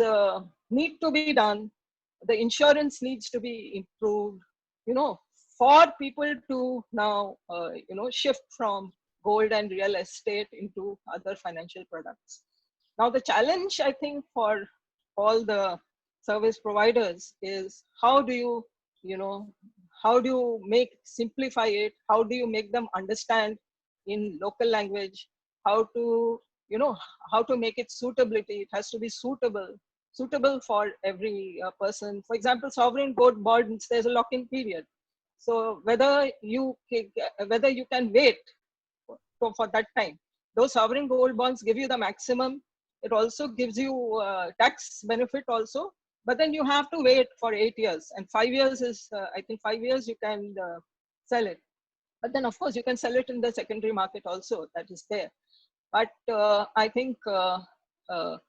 need to be done. The insurance needs to be improved, for people to now, shift from gold and real estate into other financial products. Now, the challenge, I think, for all the service providers is how do you, simplify it? How do you make them understand in local language? How to, how to make it suitability? It has to be suitable for every person. For example, sovereign gold bonds, there's a lock-in period. So whether you can wait for that time. Those sovereign gold bonds give you the maximum. It also gives you tax benefit also, but then you have to wait for 8 years, and 5 years is, I think 5 years you can sell it. But then of course you can sell it in the secondary market also, that is there. But I think the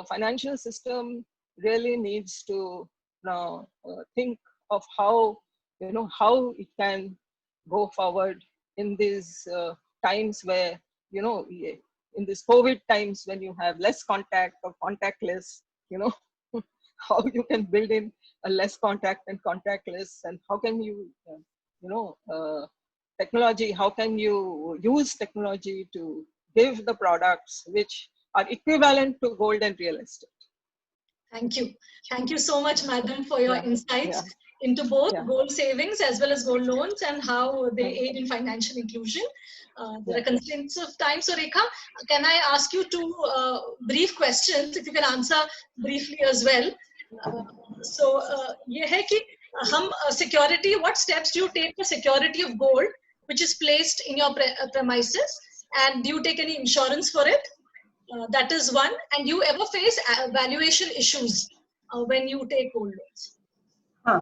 financial system really needs to now think of how, how it can go forward in these times where, in these COVID times when you have less contact or contactless, how you can build in a less contact and contactless, and how can you, technology, how can you use technology to give the products which are equivalent to gold and real estate. Thank you. Thank you so much, madam, for your insights into both gold savings as well as gold loans and how they aid in financial inclusion. There are constraints of time. So Rekha, can I ask you two brief questions, if you can answer briefly as well. So ये है कि हम security, what steps do you take for security of gold which is placed in your premises, and do you take any insurance for it? That is one. And do you ever face valuation issues when you take gold loans? हाँ,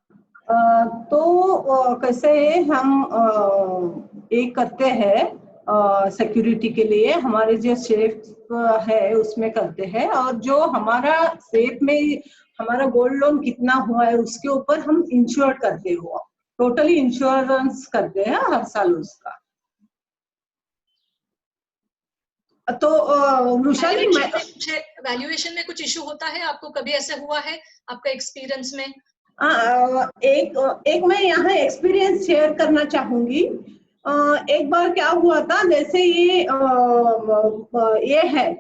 तो कैसे हम एक करते हैं security के लिए, हमारे जो सेफ है उसमें करते हैं, और जो हमारा सेफ में हमारा गोल्ड लोन कितना हुआ है उसके ऊपर हम इंश्योर करते हो, टोटली इंश्योरेंस करते हैं हर साल उसका। तो वृषाली, वैल्यूएशन में कुछ इशू होता है आपको, कभी ऐसा हुआ है आपका एक्सपीरियंस में? एक मैं यहाँ एक्सपीरियंस शेयर करना चाहूंगी। एक बार क्या हुआ था, जैसे ये है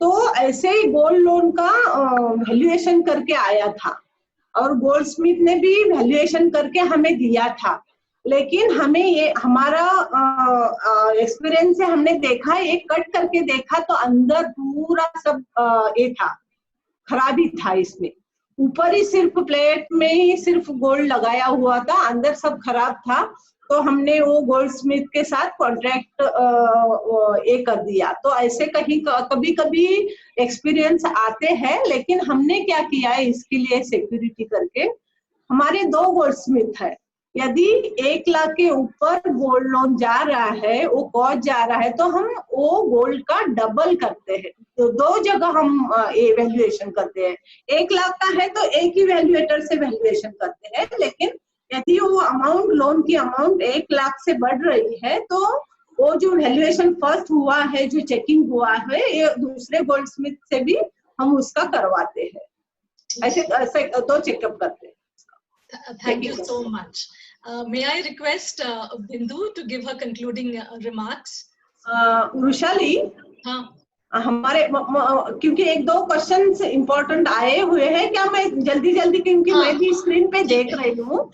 तो ऐसे ही गोल्ड लोन का वैल्यूएशन करके आया था, और गोल्ड स्मिथ ने भी वैल्यूएशन करके हमें दिया था, लेकिन हमें ये हमारा एक्सपीरियंस से हमने देखा, एक कट करके देखा तो अंदर पूरा सब ये था, खराबी था इसमें। ऊपर ही सिर्फ प्लेट में ही सिर्फ गोल्ड लगाया हुआ था, अंदर सब खराब था। तो हमने वो गोल्ड स्मिथ के साथ कॉन्ट्रैक्ट ये कर दिया। तो ऐसे कहीं कभी कभी एक्सपीरियंस आते हैं, लेकिन हमने क्या किया है इसके लिए सिक्योरिटी करके, हमारे 2 गोल्ड स्मिथ है, यदि 1 लाख के ऊपर गोल्ड लोन जा रहा है, वो कॉस्ट जा रहा है, तो हम वो गोल्ड का डबल करते हैं। तो 2 जगह हम वैल्यूएशन करते हैं। 1 लाख का है तो एक ही वैल्यूएटर से वैल्यूएशन करते हैं, लेकिन यदि वो अमाउंट, लोन की अमाउंट 1 लाख से बढ़ रही है, तो वो जो वैल्यूएशन फर्स्ट हुआ है, जो चेकिंग हुआ है, ये दूसरे गोल्ड स्मिथ से भी हम उसका करवाते हैं। ऐसे 2 चेकअप करते हैं। Thank you so much. May I request Bindu to give her concluding remarks? Vrishali, हमारे क्योंकि 1-2 क्वेश्चंस इम्पोर्टेंट आए हुए हैं, क्या मैं जल्दी क्योंकि मैं भी स्क्रीन पे देख रही हूँ।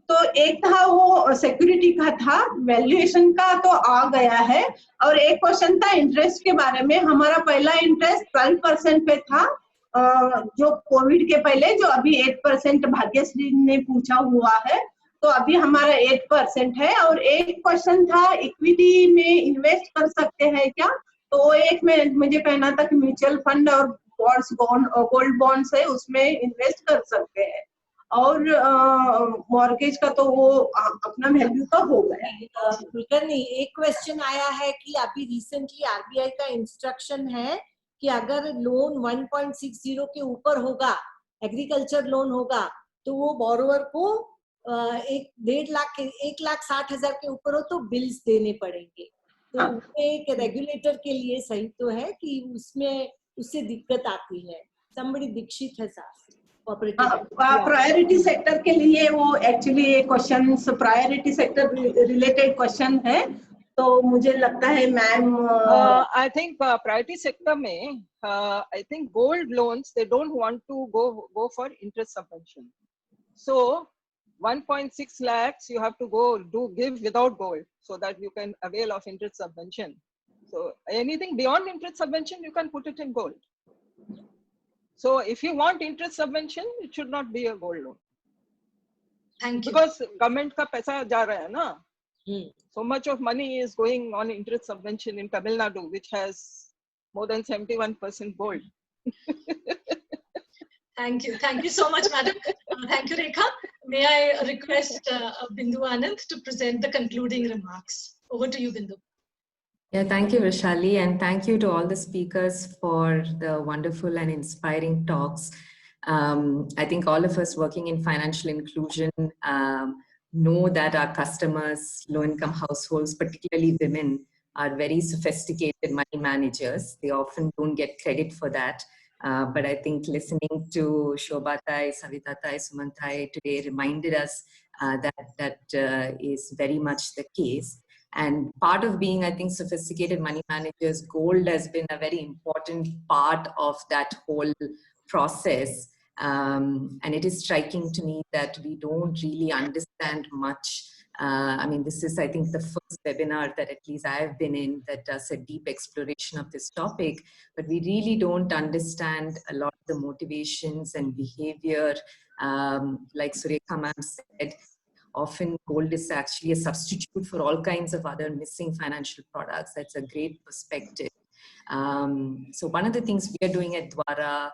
तो एक था वो सिक्योरिटी का था, वैल्यूएशन का तो आ गया है, और एक क्वेश्चन था इंटरेस्ट के बारे में। हमारा पहला इंटरेस्ट 12% पे था, जो कोविड के पहले, जो अभी 8% भाग्यश्री ने पूछा हुआ है, तो अभी हमारा 8% है। और एक क्वेश्चन था इक्विटी में इन्वेस्ट कर सकते हैं क्या, तो वो एक में मुझे कहना था कि म्यूचुअल फंड और गोल्ड बॉन्ड्स है उसमें इन्वेस्ट कर सकते हैं, और मॉर्गेज का तो वो अपना वैल्यू का हो गया। नहीं, एक क्वेश्चन आया है कि अभी रिसेंटली आरबीआई का इंस्ट्रक्शन है कि अगर लोन 1.60 के ऊपर होगा, एग्रीकल्चर लोन होगा, तो वो बोरोवर को 1,60,000 के ऊपर हो तो बिल्स देने पड़ेंगे। तो एक रेगुलेटर के लिए सही तो है कि उसमें उससे दिक्कत आती है। somebody दीक्षित है साहब, प्रायोरिटी सेक्टर के लिए वो actually question priority sector related question है, तो मुझे लगता है ma'am I think priority sector में I think gold loans they don't want to go for interest subvention, so 1.6 lakhs you have to give without gold so that you can avail of interest subvention. So anything beyond interest subvention you can put it in gold. So if you want interest subvention, it should not be a gold loan. Thank you. Because government का पैसा जा रहा है ना, so much of money is going on interest subvention in Tamil Nadu, which has more than 71% gold. Thank you so much, madam. Thank you, Rekha. May I request Bindu Anand to present the concluding remarks. Over to you, Bindu. Yeah, thank you, Vaishali, and thank you to all the speakers for the wonderful and inspiring talks. I think all of us working in financial inclusion know that our customers, low-income households, particularly women, are very sophisticated money managers. They often don't get credit for that. But I think listening to Shobhatai, Savitatai, Sumantai today reminded us that is very much the case. And part of being, I think, sophisticated money managers, gold has been a very important part of that whole process. And it is striking to me that we don't really understand much. I mean, this is, I think, the first webinar that at least I've been in that does a deep exploration of this topic, but we really don't understand a lot of the motivations and behavior. Like Surekha ma'am said, often gold is actually a substitute for all kinds of other missing financial products. That's a great perspective. So one of the things we are doing at Dwara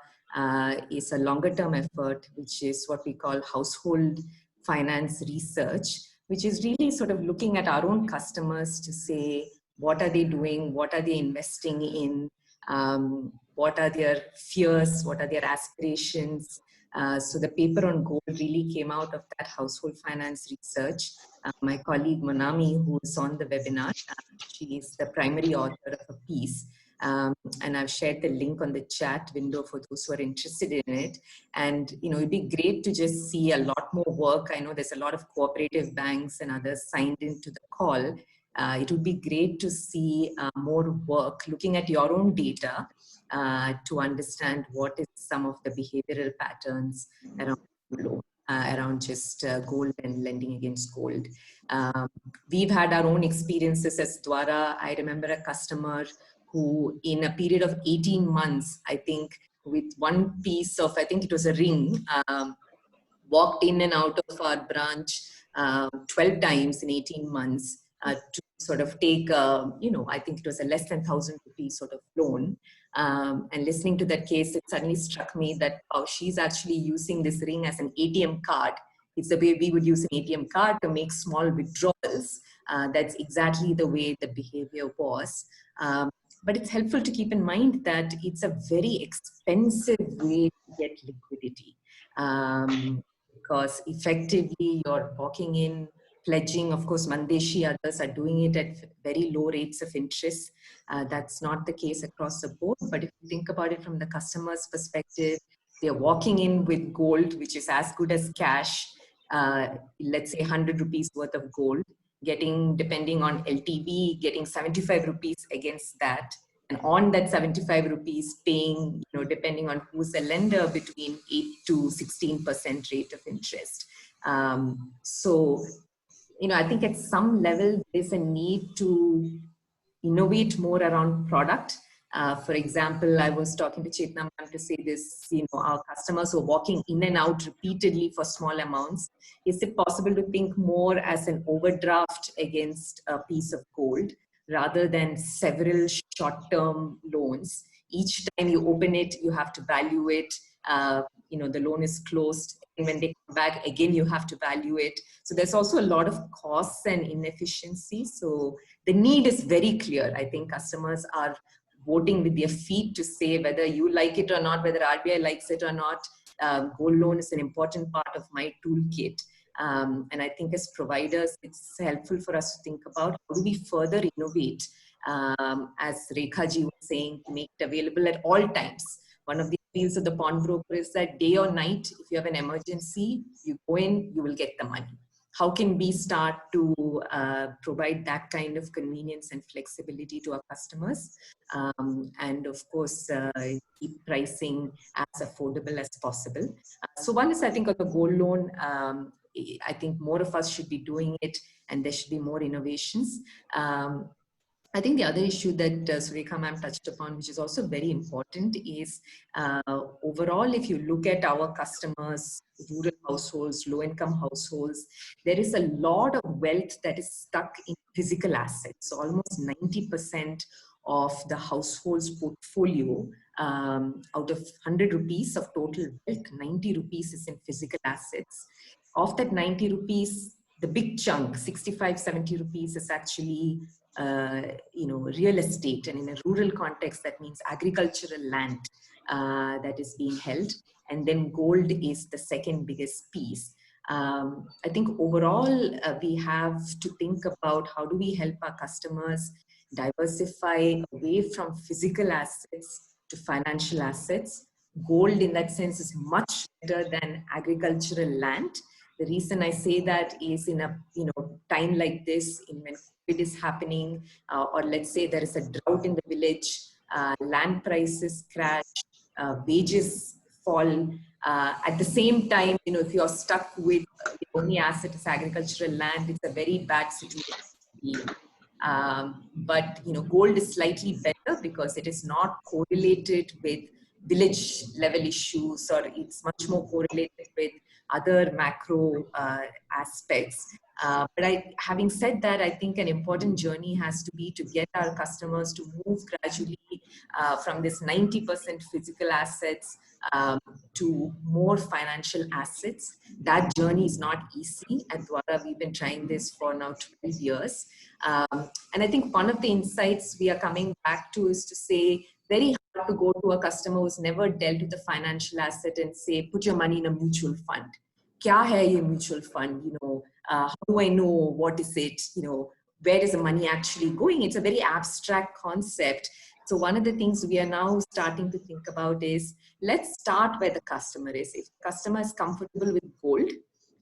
is a longer term effort, which is what we call household finance research, which is really sort of looking at our own customers to say, what are they doing? What are they investing in? What are their fears? What are their aspirations? So the paper on gold really came out of that household finance research. My colleague Monami, who is on the webinar, she is the primary author of a piece. And I've shared the link on the chat window for those who are interested in it. And, you know, it'd be great to just see a lot more work. I know there's a lot of cooperative banks and others signed into the call. It would be great to see more work looking at your own data to understand what is some of the behavioral patterns around just gold and lending against gold. We've had our own experiences as Dwara. I remember a customer who in a period of 18 months, I think with one piece of, I think it was a ring, walked in and out of our branch 12 times in 18 months to sort of take, you know, I think it was a less than 1,000 rupees sort of loan. And listening to that case, it suddenly struck me that she's actually using this ring as an ATM card. It's the way we would use an ATM card to make small withdrawals. That's exactly the way the behavior was. But it's helpful to keep in mind that it's a very expensive way to get liquidity. Because effectively you're walking in, pledging, of course, Mandeshi, others are doing it at very low rates of interest. That's not the case across the board. But if you think about it from the customer's perspective, they're walking in with gold, which is as good as cash, let's say 100 rupees worth of gold, getting, depending on LTV, getting 75 rupees against that. And on that 75 rupees paying, you know, depending on who's the lender, between 8 to 16% rate of interest. So, I think at some level, there's a need to innovate more around product. For example, I was talking to Chetna ma'am to say this, our customers who are walking in and out repeatedly for small amounts. Is it possible to think more as an overdraft against a piece of gold rather than several short-term loans? Each time you open it, you have to value it. The loan is closed. And when they come back, again, you have to value it. So there's also a lot of costs and inefficiency. So the need is very clear. I think customers are voting with their feet to say whether you like it or not, whether RBI likes it or not. Gold loan is an important part of my toolkit. And I think as providers, it's helpful for us to think about how do we further innovate, as Rekha ji was saying, to make it available at all times. One of the appeals of the pawnbroker is that day or night, if you have an emergency, you go in, you will get the money. How can we start to provide that kind of convenience and flexibility to our customers? And of course, keep pricing as affordable as possible. So one is, I think, on the gold loan, I think more of us should be doing it, and there should be more innovations. I think the other issue that Surekha ma'am touched upon, which is also very important, is overall, if you look at our customers, rural households, low-income households, there is a lot of wealth that is stuck in physical assets. So almost 90% of the household's portfolio, out of 100 rupees of total wealth, 90 rupees is in physical assets. Of that 90 rupees, the big chunk, 65, 70 rupees is actually real estate, and in a rural context, that means agricultural land that is being held. And then gold is the second biggest piece. I think overall, we have to think about how do we help our customers diversify away from physical assets to financial assets. Gold in that sense is much better than agricultural land. The reason I say that is in a time like this, when COVID is happening, or let's say there is a drought in the village, land prices crash, wages fall. At the same time, if you're stuck with the only asset is agricultural land, it's a very bad situation. But gold is slightly better because it is not correlated with village level issues, or it's much more correlated with other macro aspects. But having said that, I think an important journey has to be to get our customers to move gradually from this 90% physical assets to more financial assets. That journey is not easy. At Dwara, we've been trying this for now 12 years. And I think one of the insights we are coming back to is to say, very hard to go to a customer who's never dealt with a financial asset and say, put your money in a mutual fund. Kya hai ye mutual fund? How do I know what is it? Where is the money actually going? It's a very abstract concept. So one of the things we are now starting to think about is, let's start where the customer is. If the customer is comfortable with gold,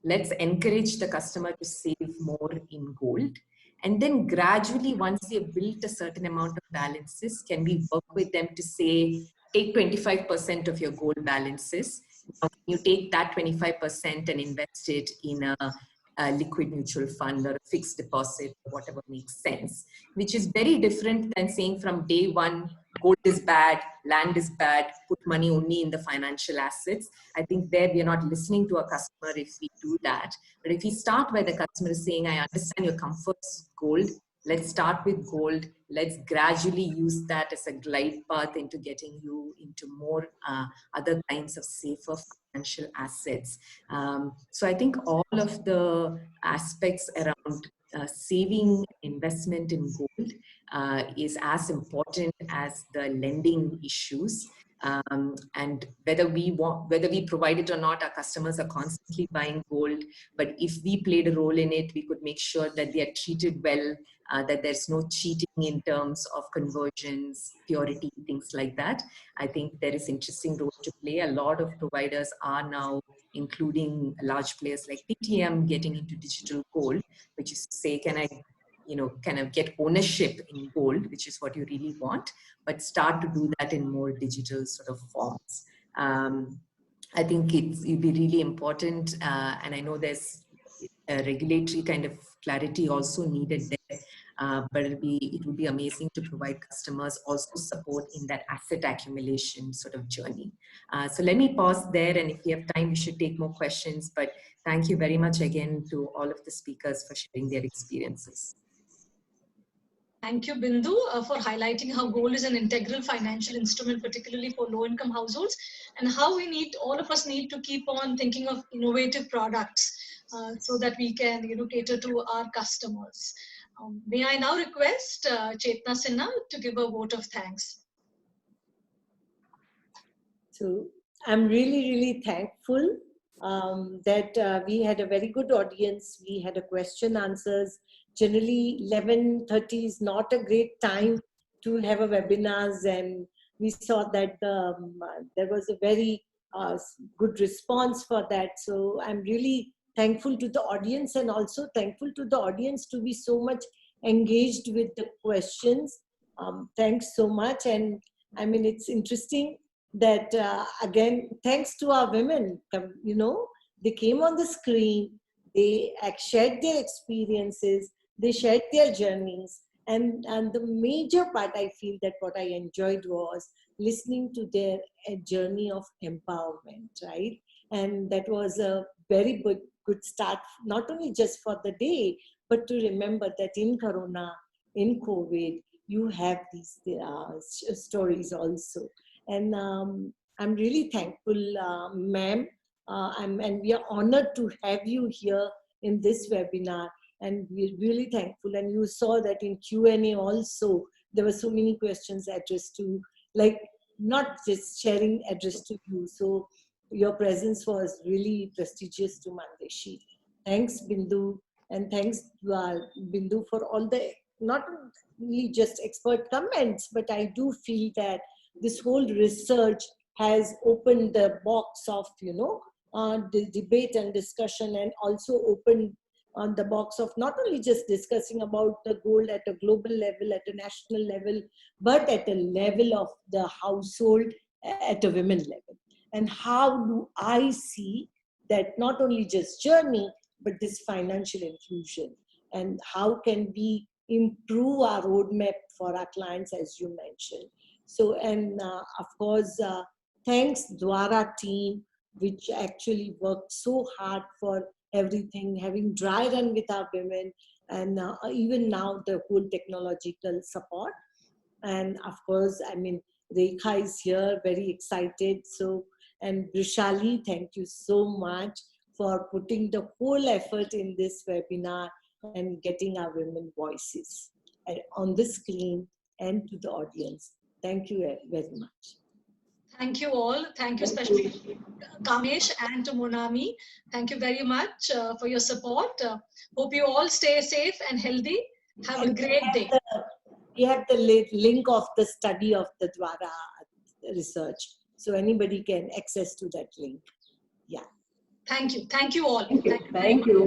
let's encourage the customer to save more in gold. And then gradually, once they've built a certain amount of balances, can we work with them to say, take 25% of your gold balances. Now, you take that 25% and invest it in a liquid mutual fund or a fixed deposit, whatever makes sense, which is very different than saying from day one, gold is bad, land is bad, put money only in the financial assets. I think there we are not listening to a customer if we do that. But if we start where the customer is saying, I understand your comforts gold, let's start with gold. Let's gradually use that as a glide path into getting you into more other kinds of safer financial assets. So I think all of the aspects around saving, investment in gold is as important as the lending issues. And whether we provide it or not, our customers are constantly buying gold. But if we played a role in it, we could make sure that they are treated well, that there's no cheating in terms of conversions, purity, things like that. I think there is interesting role to play. A lot of providers are now, including large players like Paytm, getting into digital gold, which is to say, can I kind of get ownership in gold, which is what you really want, but start to do that in more digital sort of forms. I think it'd be really important, and I know there's a regulatory kind of clarity also needed there, but it would be amazing to provide customers also support in that asset accumulation sort of journey. So let me pause there, and if we have time, we should take more questions, but thank you very much again to all of the speakers for sharing their experiences. Thank you, Bindu, for highlighting how gold is an integral financial instrument, particularly for low-income households, and how all of us need to keep on thinking of innovative products so that we can, cater to our customers. May I now request Chetna Sinha to give a vote of thanks. So I'm really, really thankful that we had a very good audience. We had a question answers. Generally 11:30 is not a great time to have a webinars, and we saw that there was a very good response for that. So I'm really thankful to the audience, and also thankful to the audience to be so much engaged with the questions. Thanks so much. And I mean, it's interesting that again, thanks to our women, they came on the screen, they shared their experiences, they shared their journeys, and the major part I feel that what I enjoyed was listening to their journey of empowerment, right? And that was a very good start, not only just for the day, but to remember that in Corona, in COVID, you have these stories also. And I'm really thankful, ma'am, and we are honored to have you here in this webinar, and we're really thankful. And you saw that in Q&A also, there were so many questions addressed to, like, not just sharing addressed to you. So your presence was really prestigious to Mandeshi. Thanks, Bindu, and thanks, Bindu, for all the, not only just expert comments, but I do feel that this whole research has opened the box of, the debate and discussion, and also opened on the box of not only just discussing about the gold at a global level, at a national level, but at a level of the household, at a women level. And how do I see that not only just journey, but this financial inclusion, and how can we improve our roadmap for our clients, as you mentioned. So, and of course, thanks Dwara team, which actually worked so hard for everything, having dry run with our women, and even now the whole technological support. And of course, I mean, Rekha is here, very excited. So, and Vrishali, thank you so much for putting the whole effort in this webinar and getting our women voices on the screen and to the audience. Thank you very much. Thank you all. Thank you especially to Kamesh and to Monami. Thank you very much for your support. Hope you all stay safe and healthy. Have a great day. We have the link of the study of the Dwara research. So anybody can access to that link. Yeah. Thank you. Thank you all. Thank you.